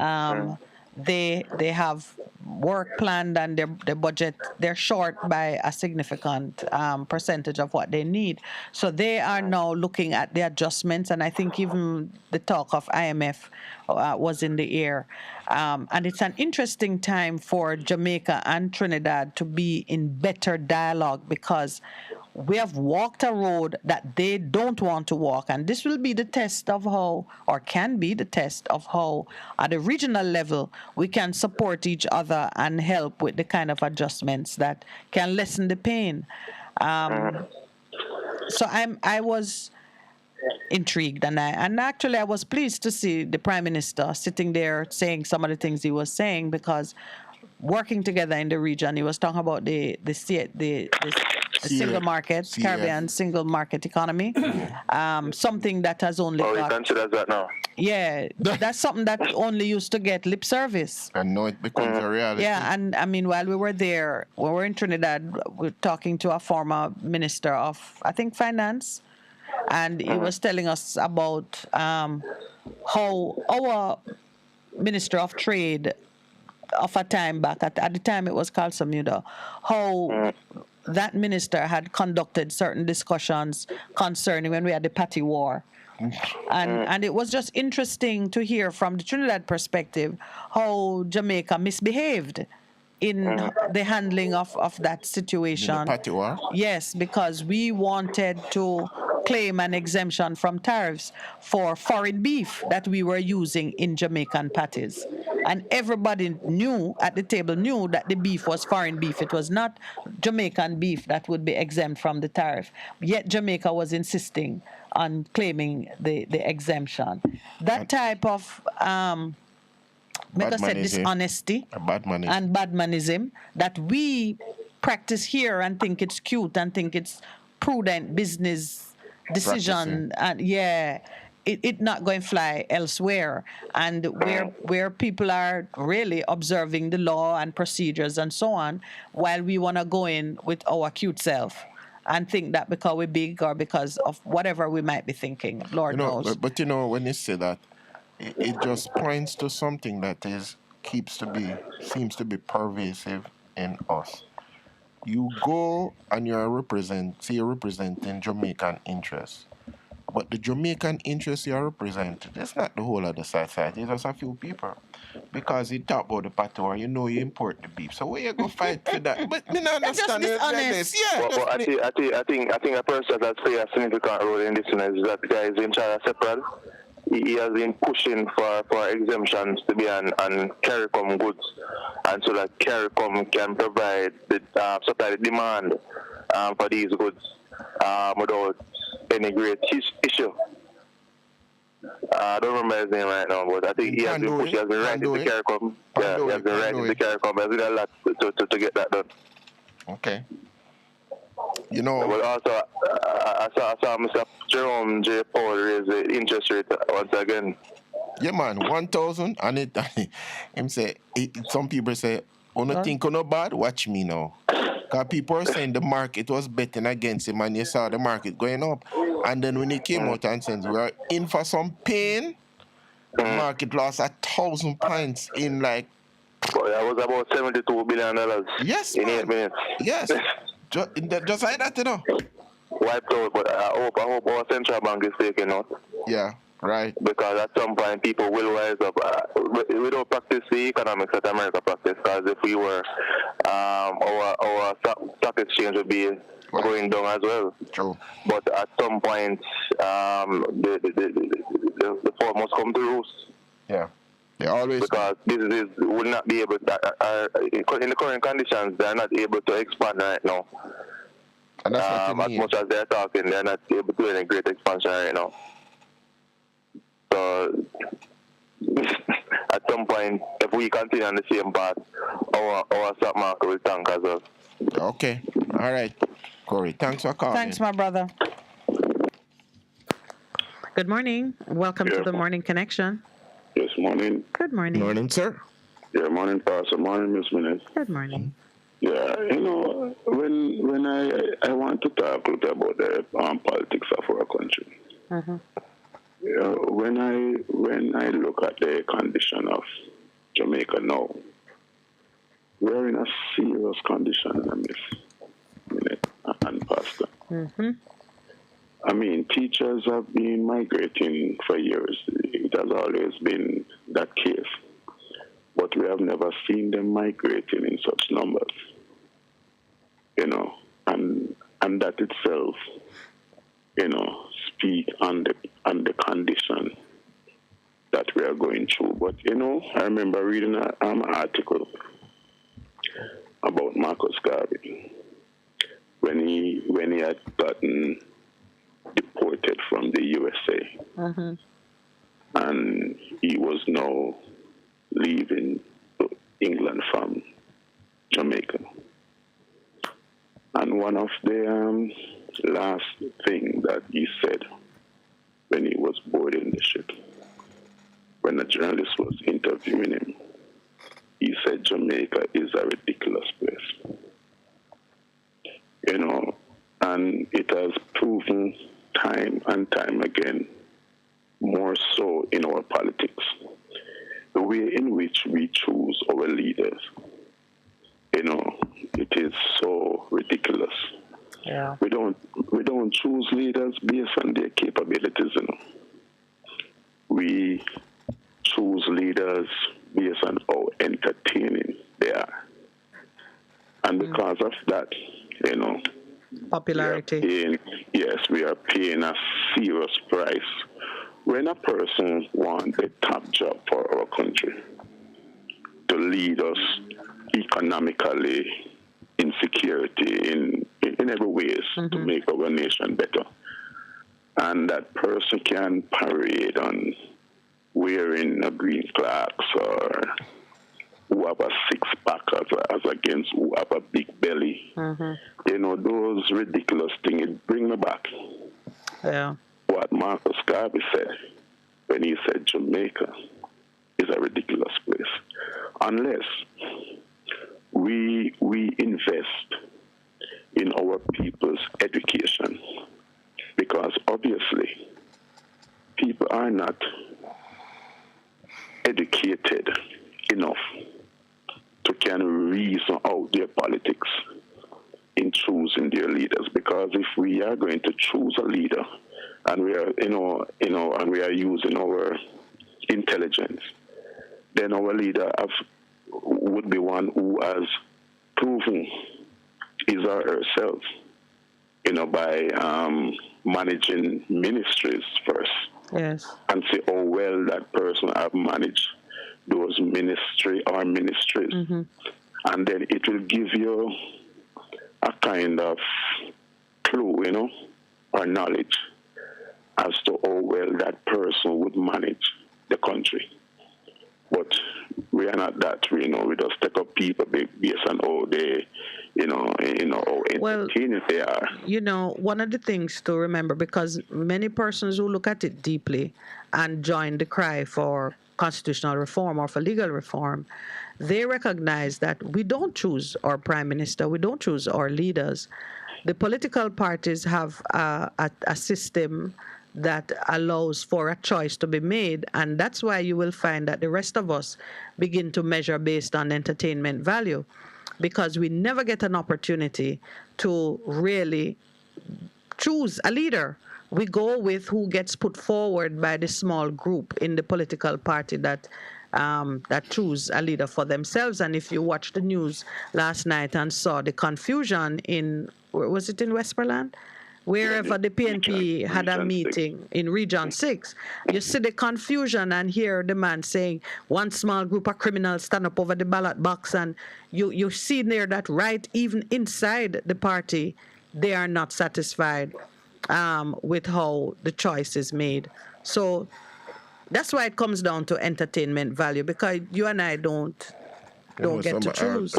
They have work planned, and their budget, they're short by a significant percentage of what they need. So they are now looking at the adjustments, and I think even the talk of IMF was in the air. And it's an interesting time for Jamaica and Trinidad to be in better dialogue, because we have walked a road that they don't want to walk. And this will be the test of how, or can be the test of how, at a regional level, we can support each other and help with the kind of adjustments that can lessen the pain. So I was intrigued, and actually I was pleased to see the Prime Minister sitting there saying some of the things he was saying, because working together in the region, he was talking about the single market, Caribbean single market economy, something that has only he considers that now. Yeah, that's something that only used to get lip service. And now it becomes a reality. Yeah, and I mean, while we were there, we were in Trinidad, we were talking to a former minister of, I think, finance, and he was telling us about how our Minister of Trade of a time back, at the time it was called Samuda, how that minister had conducted certain discussions concerning when we had the Patty War. And it was just interesting to hear from the Trinidad perspective how Jamaica misbehaved in the handling of that situation. In the Patty War? Yes, because we wanted to claim an exemption from tariffs for foreign beef that we were using in Jamaican patties. And everybody at the table knew that the beef was foreign beef. It was not Jamaican beef that would be exempt from the tariff. Yet Jamaica was insisting on claiming the exemption. That type of dishonesty and badmanism that we practice here and think it's cute and think it's prudent business decision, and it not going to fly elsewhere. And where people are really observing the law and procedures and so on, while we want to go in with our cute self and think that because we're big or because of whatever we might be thinking, Lord knows. But when you say that, it just points to something that seems to be pervasive in us. You go and you're representing Jamaican interests. But the Jamaican interests you're representing, that's not the whole of the society, it's just a few people. Because you talk about the patois, you import the beef. So where you go fight for that? But me not understand it like this. Yeah. But I think a person that's played a significant role in this is that guy is in charge of separate. He has been pushing for exemptions to be on CARICOM goods, and so that CARICOM can provide supply the demand for these goods without any great issue. I don't remember his name right now, but I think he has been writing to CARICOM. Yeah, he has been writing to CARICOM. He has done a lot to get that done. Okay. But also, I saw Mr. Jerome J. Paul raise the interest rate once again. Yeah, man, 1,000, and him say some people say, "Oh, no think no bad. Watch me now." Because people are saying the market was betting against him, and you saw the market going up. And then when he came out and said, "We are in for some pain," the market lost 1,000 points in like. But that was about $72 billion. Yes, in man. 8 minutes. Yes. Just like that, you know. Wiped out, but I hope our central bank is taking out. Yeah, right. Because at some point people will rise up. We don't practice the economics that America practice. Because if we were, our stock exchange would be going down as well. True. But at some point, the fall must come to roost. Yeah. They always because businesses will not be able to, in the current conditions, they are not able to expand right now. And that's as much as they're talking, they're not able to do any great expansion right now. So at some point, if we continue on the same path, our stock market will tank as well. Okay. All right. Corey, thanks for calling. Thanks, my brother. Good morning. Welcome to the Morning Connection. Yes, morning. Good morning. Morning, sir. Yeah, morning, Pastor. Morning, Miss Minute. Good morning. Yeah, when I want to talk a little about the politics of our country. Mm-hmm. Yeah, when I look at the condition of Jamaica now, we're in a serious condition, Miss Minute and Pastor. Mm-hmm. I mean, teachers have been migrating for years. It has always been that case. But we have never seen them migrating in such numbers. And that itself, speak on the condition that we are going through. But, I remember reading an article about Marcus Garvey when he had gotten deported from the USA. Mm-hmm. And he was now leaving England from Jamaica. And one of the last things that he said when he was boarding the ship, when a journalist was interviewing him, he said Jamaica is a ridiculous place. And it has proven time and time again, more so in our politics, the way in which we choose our leaders, it is so ridiculous. Yeah. We don't choose leaders based on their capabilities, We choose leaders based on how entertaining they are. And because of that, popularity. We are paying a serious price when a person wants a top job for our country to lead us economically, in security, in every ways to make our nation better. And that person can parade on wearing a green clocks or who have a six-pack as against who have a big belly. Mm-hmm. Those ridiculous things, it bring me back. Yeah. What Marcus Garvey said when he said Jamaica is a ridiculous place. Unless we invest in our people's education. Because obviously, people are not educated enough to can reason out their politics in choosing their leaders. Because if we are going to choose a leader and we are, and we are using our intelligence, then our leader would be one who has proven his or herself, by managing ministries first. Yes. And see how well that person have managed those ministries. Mm-hmm. And then it will give you a kind of clue, or knowledge as to how well that person would manage the country. But we are not that, we just take up people based on how they, how entertaining they are. One of the things to remember, because many persons who look at it deeply and join the cry for constitutional reform or for legal reform, they recognize that we don't choose our prime minister, we don't choose our leaders. The political parties have a system that allows for a choice to be made, and that's why you will find that the rest of us begin to measure based on entertainment value, because we never get an opportunity to really choose a leader. We go with who gets put forward by the small group in the political party that choose a leader for themselves. And if you watched the news last night and saw the confusion was it in Westmoreland? Wherever the PNP had a meeting in Region 6, you see the confusion and hear the man saying one small group of criminals stand up over the ballot box, and you see there that right even inside the party, they are not satisfied with how the choice is made. So that's why it comes down to entertainment value, because you and I don't get to choose.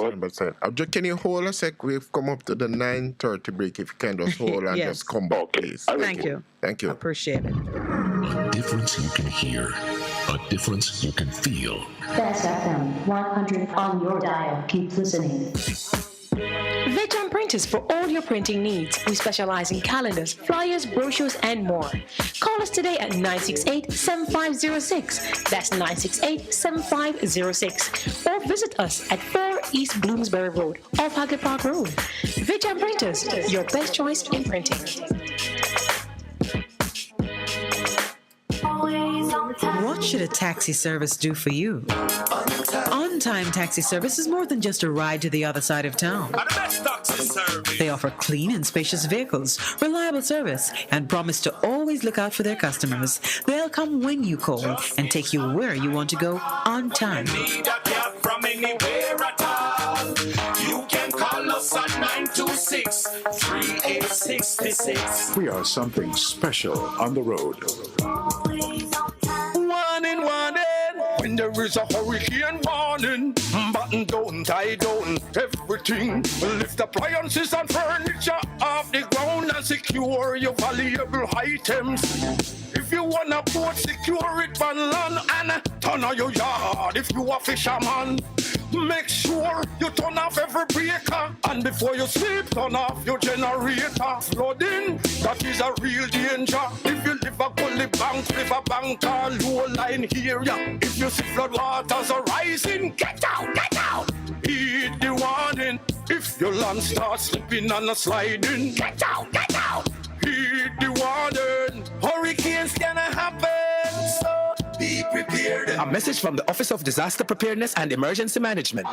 Can you hold a sec? We've come up to the 9:30 break. If you can just hold and just come back, please. Thank you. Thank you. Appreciate it. A difference you can hear. A difference you can feel. Best FM 100 on your dial. Keep listening. Vejan Printers for all your printing needs. We specialize in calendars, flyers, brochures, and more. Call us today at 968-7506. That's 968-7506. Or visit us at 4 East Bloomsbury Road, off Haggard Park Road. Vejan Printers, your best choice in printing. What should a taxi service do for you? On-Time Taxi Service is more than just a ride to the other side of town. They offer clean and spacious vehicles, reliable service, and promise to always look out for their customers. They'll come when you call and take you where you want to go on time. From anywhere at all. You can call us at 926-3866. We are something special on the road. When there is a hurricane warning, button down, tie down, everything. Lift appliances and furniture off the ground and secure your valuable items. If you wanna boat, secure it on land and turn on your yard. If you a fisherman, make sure you turn off every breaker, and before you sleep, turn off your generator. Flooding, that is a real danger. If you live a gully bank, live a bank or low line area. If you see flood waters are rising, get out, get out. Heed the warning. If your land starts slipping and sliding, get out, get out. Heed the warning. Hurricanes gonna happen, so be prepared. A message from the Office of Disaster Preparedness and Emergency Management.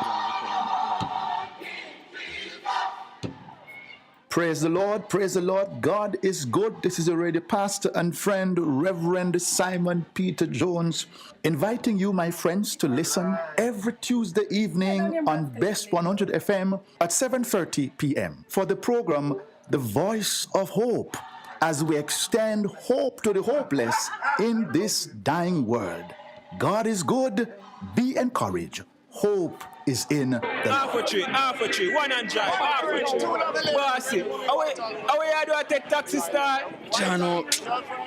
Praise the Lord, praise the Lord. God is good. This is already Pastor and friend, Reverend Simon Peter Jones, inviting you, my friends, to listen every Tuesday evening on Best 100 FM at 7:30 p.m. for the program The Voice of Hope, as we extend hope to the hopeless in this dying world. God is good. Be encouraged. Hope is in the half a tree, 100, half a tree. Bossy, away do I take taxi start? Jano,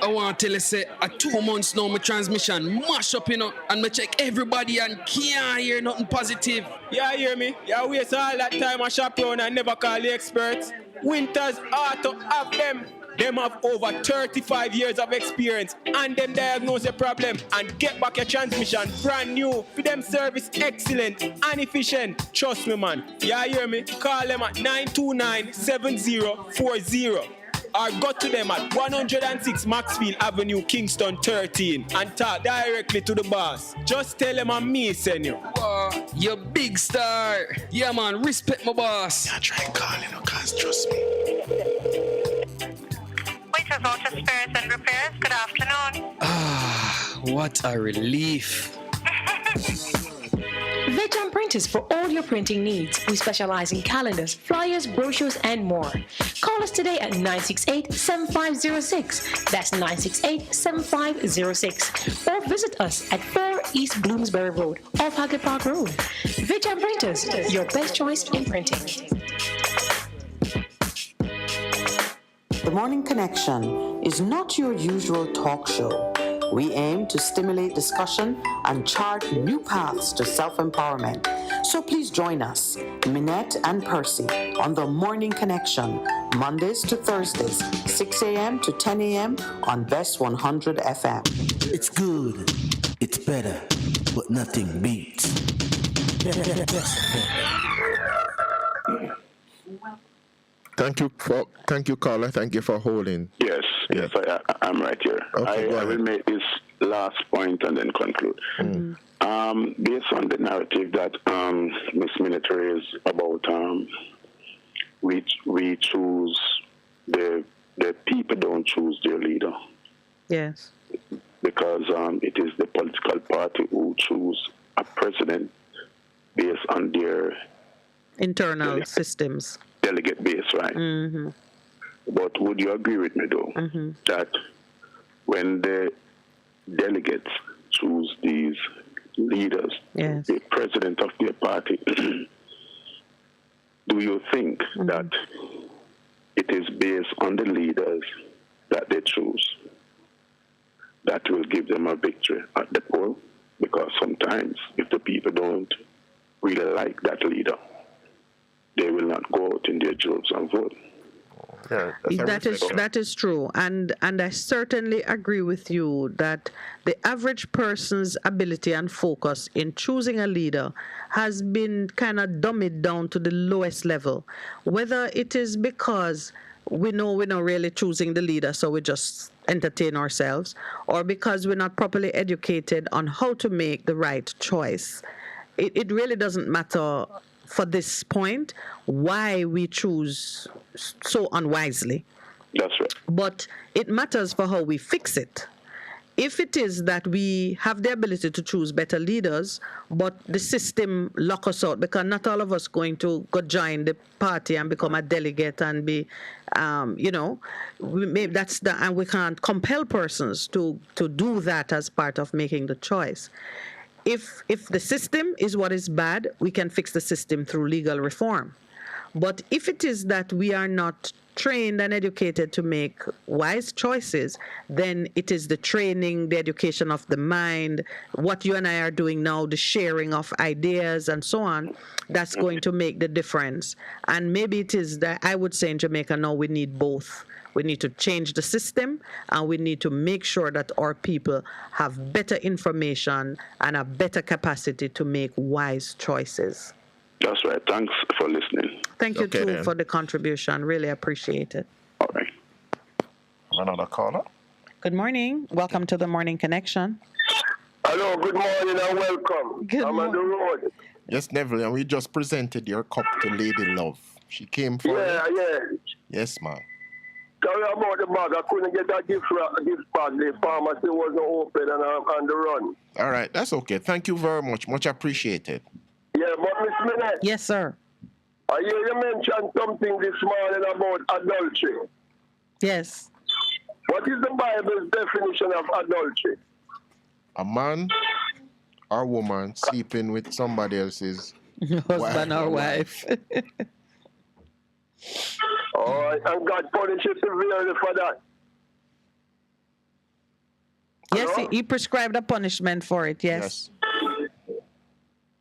I want to tell you, say, 2 months now, my transmission mash up, and me check everybody and can't hear nothing positive. Yeah, hear me? Yeah, waste all that time I shop around and never call the experts. Winters Auto have them. Them have over 35 years of experience, and them diagnose the problem and get back your transmission brand new. For them service excellent and efficient. Trust me, man. Yeah, hear me? Call them at 929-7040. Or go to them at 106 Maxfield Avenue, Kingston 13, and talk directly to the boss. Just tell them I'm me, send you. You big star. Yeah, man, respect my boss. Yeah, try calling, cause trust me. Waiters, Auto Spares and Repairs, good afternoon. What a relief. Vejan Printers for all your printing needs. We specialize in calendars, flyers, brochures, and more. Call us today at 968-7506. That's 968-7506. Or visit us at 4 East Bloomsbury Road, off Haggard Park Road. Vejan Printers, your best choice in printing. The Morning Connection is not your usual talk show. We aim to stimulate discussion and chart new paths to self-empowerment. So please join us, Minette and Percy, on the Morning Connection, Mondays to Thursdays, 6 a.m. to 10 a.m. on Best 100 FM. It's good, it's better, but nothing beats. Thank you, caller. Thank you for holding. Yes, I'm right here. Okay, I will make this last point and then conclude. Based on the narrative that Miss Minute raised about we choose the people don't choose their leader. Yes. Because it is the political party who choose a president based on their internal systems. Delegate base, right? Mm-hmm. But would you agree with me, though, that when the delegates choose these leaders, the president of their party, do you think that it is based on the leaders that they choose that will give them a victory at the poll? Because sometimes if the people don't really like that leader, they will not go out in their droves and vote. Yeah, that is true, and I certainly agree with you that the average person's ability and focus in choosing a leader has been kind of dummied down to the lowest level. Whether it is because we know we're not really choosing the leader, so we just entertain ourselves, or because we're not properly educated on how to make the right choice. It really doesn't matter for this point why we choose so unwisely. That's right. But it matters for how we fix it. If it is that we have the ability to choose better leaders, but the system lock us out, because not all of us going to go join the party and become a delegate and be, maybe and we can't compel persons to do that as part of making the choice. If the system is what is bad, we can fix the system through legal reform. But if it is that we are not trained and educated to make wise choices, then it is the training, the education of the mind, what you and I are doing now, the sharing of ideas and so on, that's going to make the difference. And maybe it is that I would say in Jamaica now we need both. We need to change the system, and we need to make sure that our people have better information and a better capacity to make wise choices. That's right. Thanks for listening. Thank you, too, for the contribution. Really appreciate it. All right. Another caller. Good morning. Welcome to the Morning Connection. Hello, good morning and welcome. I'm on the road. Yes, Neville, and we just presented your cup to Lady Love. She came for it. Yeah. Yes, ma'am. Sorry about the bag. I couldn't get that gift bag. The pharmacy wasn't open and I'm on the run. All right, that's okay. Thank you very much. Much appreciated. Yeah, but Miss Minette. Yes, sir. I hear you mentioned something this morning about adultery. Yes. What is the Bible's definition of adultery? A man or woman sleeping with somebody else's husband or wife. All right, and God punishes severely for that. Yes, he prescribed a punishment for it, yes.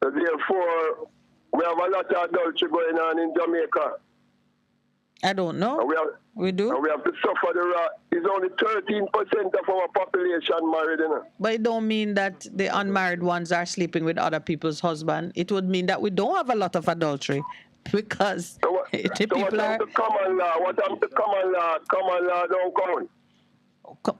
So therefore, we have a lot of adultery going on in Jamaica. I don't know. We do. And we have to suffer the wrath. It's only 13% of our population married, But it don't mean that the unmarried ones are sleeping with other people's husbands. It would mean that we don't have a lot of adultery. Because people are... the common law? What of the common law? Common law don't count.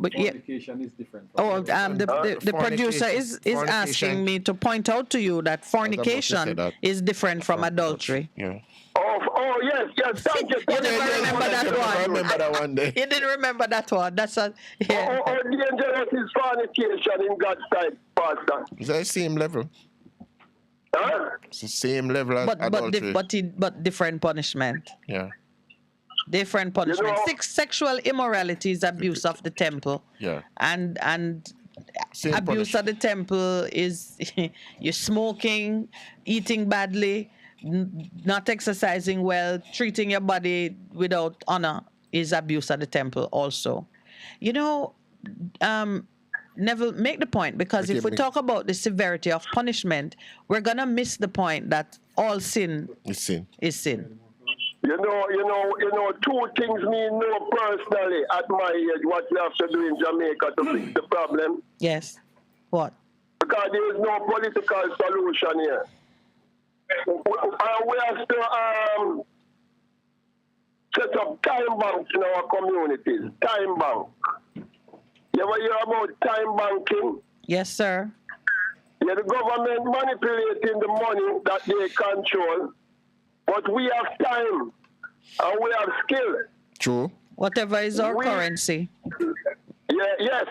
But fornication is different. The producer is asking me to point out to you that fornication is different from adultery. Yeah. Oh yes, thank you. You didn't remember that one. I remember that one day. You didn't remember that one. That's a... Yeah. How dangerous is fornication in God's sight, Pastor? It's the same level. Huh? It's the same level as adultery. But different punishment. Yeah. Different punishment. Sexual immorality is abuse of the temple. Yeah. And same abuse of the temple is you're smoking, eating badly, not exercising well, treating your body without honor is abuse of the temple also. Neville, make the point, because if we talk about the severity of punishment, we're gonna miss the point that all sin is sin. You know, two things me know personally at my age what you have to do in Jamaica to fix the problem. Yes. What? Because there is no political solution here. We have to set up time banks in our communities. Time bank. You ever hear about time banking? Yes, sir. Yeah, the government manipulating the money that they control, but we have time and we have skill. True. Whatever is our currency. Yeah, yes,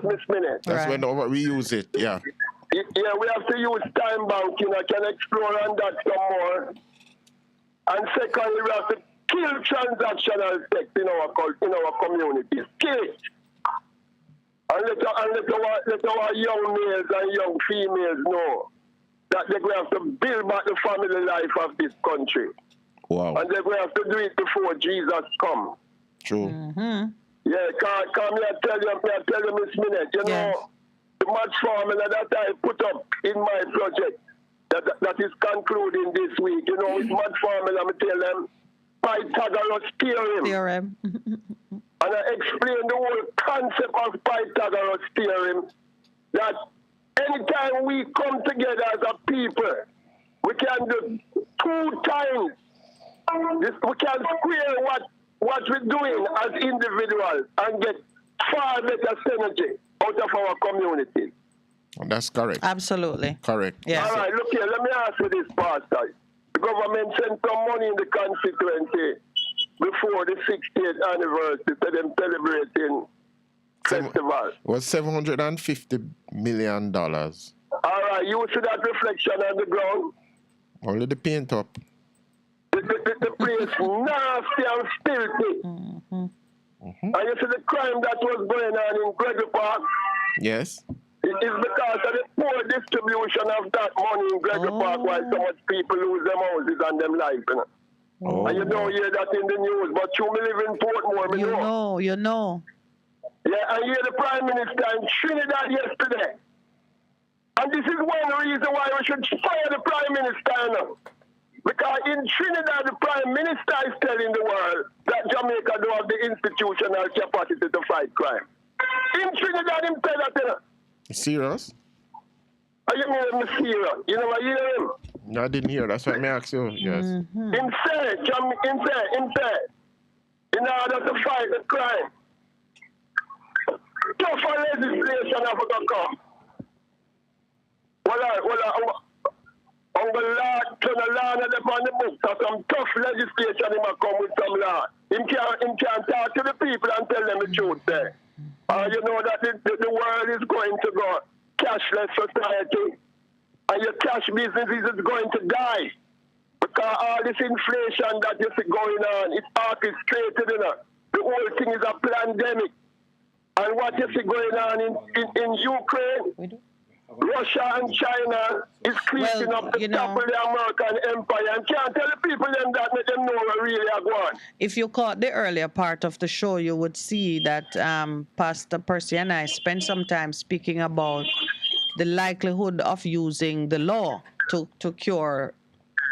Miss Minute. That's when we use it, yeah. Yeah, we have to use time banking. I can explore on that some more. And secondly, we have to kill transactional sex in our communities. Kill it. And let our young males and young females know that they're going to have to build back the family life of this country. Wow. And they're going to have to do it before Jesus comes. True. Mm-hmm. Yeah, come here, tell you, Miss Minute, you know, the match formula that I put up in my project that is concluding this week, you know, with match formula, I tell them, Pythagoras theorem. And I explain the whole concept of Pythagoras theorem, that anytime we come together as a people, we can do 2 times. We can square what we're doing as individuals and get far better synergy out of our community. That's correct. Absolutely. Correct. Yes. All right, look here, let me ask you this, Pastor. The government sent some money in the constituency before the 60th anniversary to them celebrating festival. It was $750 million. All right, you see that reflection on the ground? Only the paint up. The place nasty and filthy. Mm-hmm. And you see the crime that was going on in Gregory Park? Yes. It is because of the poor distribution of that money in Gregory Park why so much people lose their houses and them life. You know? And you don't hear that in the news, but you live in Portmore, you know. Yeah, I hear the Prime Minister in Trinidad yesterday. And this is one reason why we should fire the Prime Minister, you know? Because in Trinidad, the Prime Minister is telling the world that Jamaica don't have the institutional capacity to fight crime. In Trinidad, him tell that, you know? Serious? Are you mean serious? You never hear him? No, I didn't hear. That's what I asked you. Yes. Mm-hmm. Him say, in order to fight the crime, tougher legislation have to come. On the law, turn the law on the book, so some tough legislation he might come with some law. Him can't talk to the people and tell them the truth there. You know that the world is going to go cashless society, and your cash business is going to die. Because all this inflation that you see going on, it's orchestrated, you know. The whole thing is a pandemic. And what you see going on in Ukraine, Russia and China is creeping up the top of the American empire, and can't tell the people them that let them know what really are going. If you caught the earlier part of the show, you would see that Pastor Percy and I spent some time speaking about the likelihood of using the law to cure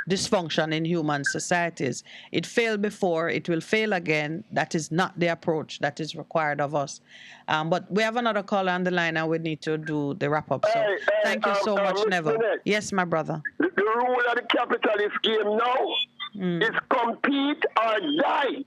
dysfunction in human societies. It failed before, it will fail again. That is not the approach that is required of us. But we have another caller on the line and we need to do the wrap-up. So thank you so much, Neville. Yes, my brother. The rule of the capitalist game now is compete or die.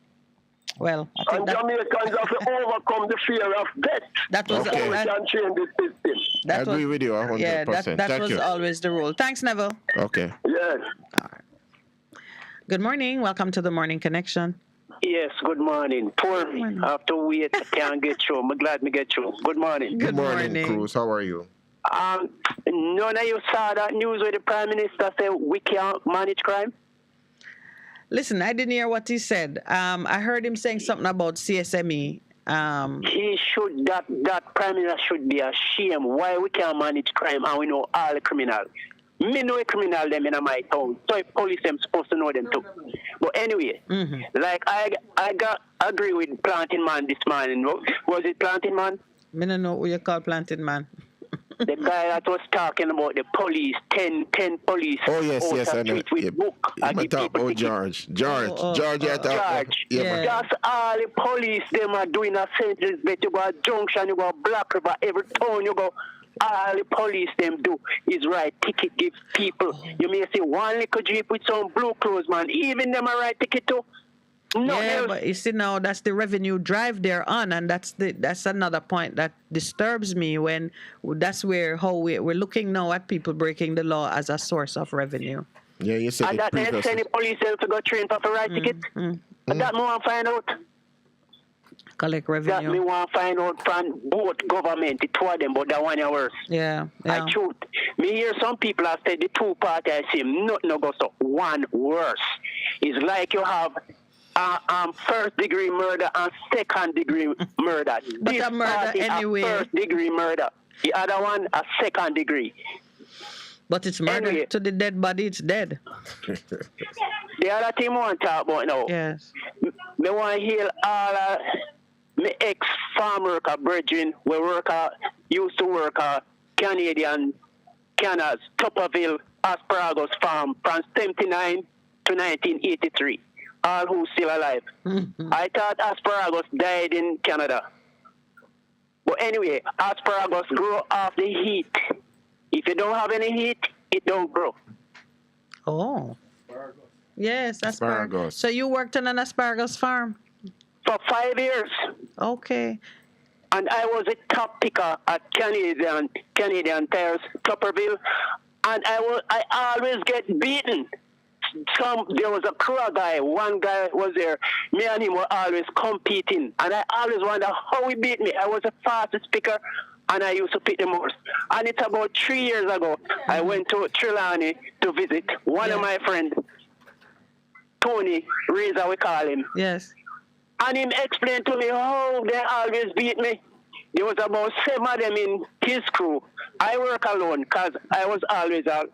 Well, I think and Jamaicans have to overcome the fear of death. That was we can change the system. I agree with you 100%. Yeah, that was always the rule. Thanks, Neville. Okay. Yes. All right. Good morning. Welcome to the Morning Connection. Yes, good morning. Poor me. I have to wait. I can't get through. I'm glad me get through. Good morning. Good morning, Cruz. How are you? None of you saw that news where the Prime Minister said we can't manage crime? Listen, I didn't hear what he said. I heard him saying something about CSME. He should, that Prime Minister should be ashamed why we can't manage crime and we know all the criminals. Me know a criminal them in my town, so if police them supposed to know them too. But anyway, like I agree with Planting Man this morning. Was it Planting Man? Me don't know who you call planting man. The guy that was talking about the police, 10 police. Oh, yes, out yes, the I know. street with Yep. book. I I'm give talking people about tickets. George. George. That's all the police them are doing a sentence. But you go Junction, you go Black River, every town you go. All the police them do is write ticket, give people. You may see one little jeep with some blue clothes, man. Even them are write ticket too. But you see now that's the revenue drive they're on, and that's another point that disturbs me when that's where how we're looking now at people breaking the law as a source of revenue. Yeah, you said and that they send the police them to go train for the right ticket. And that me want to find out. Collect revenue. That me want to find out from both government, the two of them, but that one is worse. Yeah. I truth. Me hear some people have said the two parties, I see nothing no go so. One worse. It's like you have first degree murder and second degree murder. But this a murder party anyway. A first degree murder. The other one a second degree. But it's murder Anyway. to the dead body, it's dead. The other thing I want to talk about now. Yes. Me want to heal all my ex-farm worker brethren we used to work at Canada's Tupperville Asparagus Farm from 79 to 1983. All who still alive. I thought asparagus died in Canada. But anyway, asparagus grow off the heat. If you don't have any heat, it don't grow. Oh. Yes, asparagus. So you worked on an asparagus farm? For 5 years. Okay. And I was a top picker at Canadian Tires, Tupperville. And I always get beaten. There was a crew guy, one guy was there. Me and him were always competing. And I always wonder how he beat me. I was the fastest picker, and I used to pick the most. And it's about 3 years ago, I went to Trelawney to visit one of my friends, Tony Reza, we call him. Yes. And him explained to me how they always beat me. There was about 7 of them in his crew. I work alone because I was always out.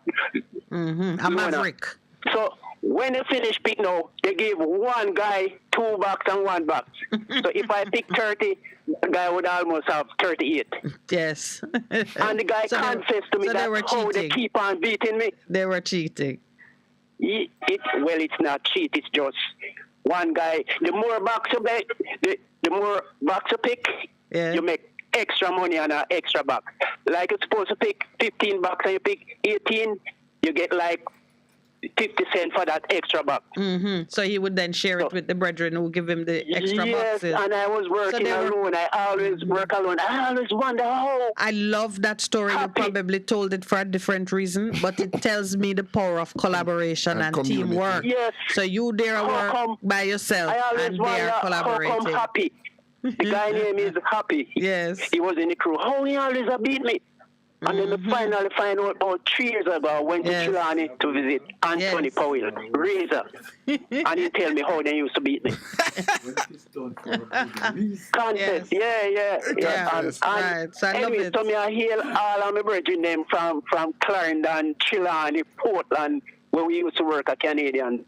A maverick. So when they finish pick now, they give one guy 2 box and 1 box. So if I pick 30, the guy would almost have 38. Yes. And the guy confessed to me that how they keep on beating me. They were cheating. It's not cheat. It's just one guy. The more box you pick, the more box you pick, you make extra money on an extra box. Like you're supposed to pick 15 bucks and you pick 18, you get like 50 cents for that extra box. So he would then share it with the brethren who give him the extra boxes. Yes, and I was working alone. I always work alone. I always wonder how. I love that story. You probably told it for a different reason, but it tells me the power of collaboration and teamwork. Yes. So you there work by yourself I always and they wonder are collaborating. how come Happy. The guy name is Happy. Yes. He was in the crew. How he always beat me? And then we finally find out about 3 years ago, I went to Trelawney to visit Anthony Powell, Razor. And he tell me how they used to beat me. Contest, yeah. And So I love anyway, it. so me I hear all of my brethren them from Clarendon, Trelawney, Portland, where we used to work at Canadian.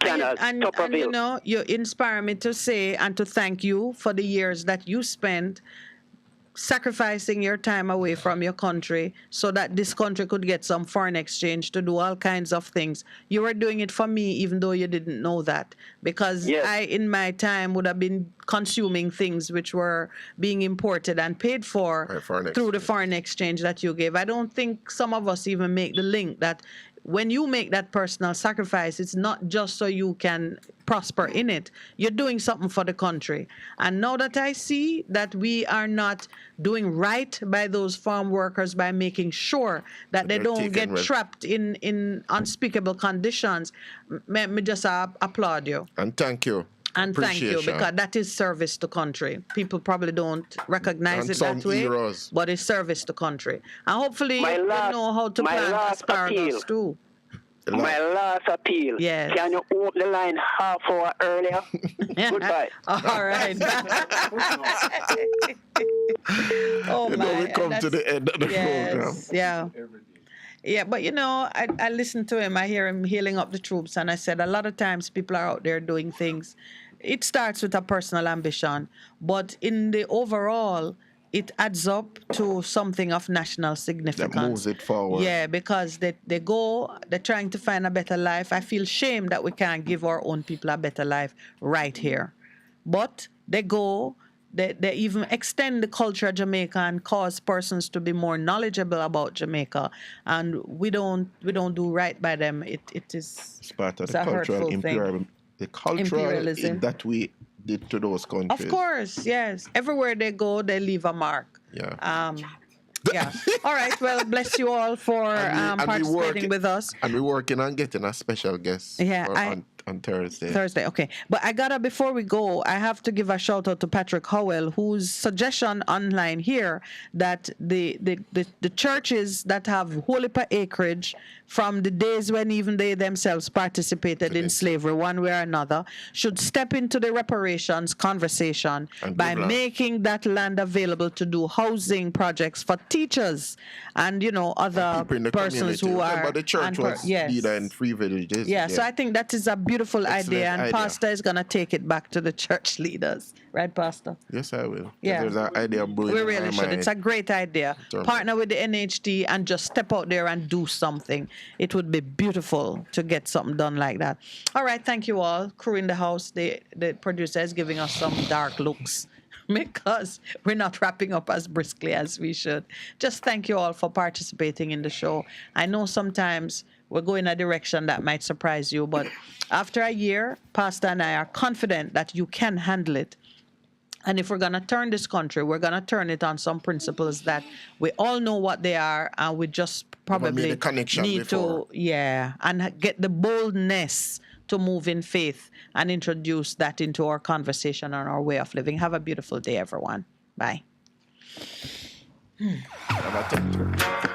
And you know, you inspire me to say and to thank you for the years that you spent sacrificing your time away from your country so that this country could get some foreign exchange to do all kinds of things. You were doing it for me even though you didn't know that, because I in my time would have been consuming things which were being imported and paid for through the foreign exchange that you gave. I don't think some of us even make the link that when you make that personal sacrifice, it's not just so you can prosper in it. You're doing something for the country. And now that I see that we are not doing right by those farm workers by making sure that they don't get trapped in unspeakable conditions, me just applaud you. And thank you. And thank you, Appreciation. because that is service to country. People probably don't recognize And it that some way, heroes. but it's service to country. And hopefully you know how to plant asparagus too. My last appeal. Yes. Can you open the line half hour earlier? Goodbye. All right. Oh my! We come to the end of the program. Yeah. Yeah, but you know, I listen to him. I hear him healing up the troops, and I said a lot of times people are out there doing things. It starts with a personal ambition, but in the overall, it adds up to something of national significance. That moves it forward. Yeah, because they're trying to find a better life. I feel shame that we can't give our own people a better life right here. But they even extend the culture of Jamaica and cause persons to be more knowledgeable about Jamaica. And we don't do right by them. It's part of it's the a cultural hurtful thing. imperialism that we did to those countries. Of course, yes. Everywhere they go, they leave a mark. Yeah. Yeah. All right. Well, bless you all for participating with us. And we're working on getting a special guest on Thursday. Okay. But before we go, I have to give a shout out to Patrick Howell, whose suggestion online here that the churches that have holy acreage from the days when even they themselves participated in slavery one way or another should step into the reparations conversation by making that land available to do housing projects for teachers and other persons who are. But the church was leader in free villages. Yeah, so I think that is a beautiful idea, and Pastor is going to take it back to the church leaders. Right, Pastor? Yes, I will. Yeah. There's an idea brewing we in really my should. mind. It's a great idea. Partner with the NHD and just step out there and do something. It would be beautiful to get something done like that. All right, thank you all. Crew in the house, the producer is giving us some dark looks because we're not wrapping up as briskly as we should. Just thank you all for participating in the show. I know sometimes we're going a direction that might surprise you, but after a year, Pastor and I are confident that you can handle it. And if we're going to turn this country, we're going to turn it on some principles that we all know what they are, and we just probably need to, and get the boldness to move in faith and introduce that into our conversation and our way of living. Have a beautiful day, everyone. Bye.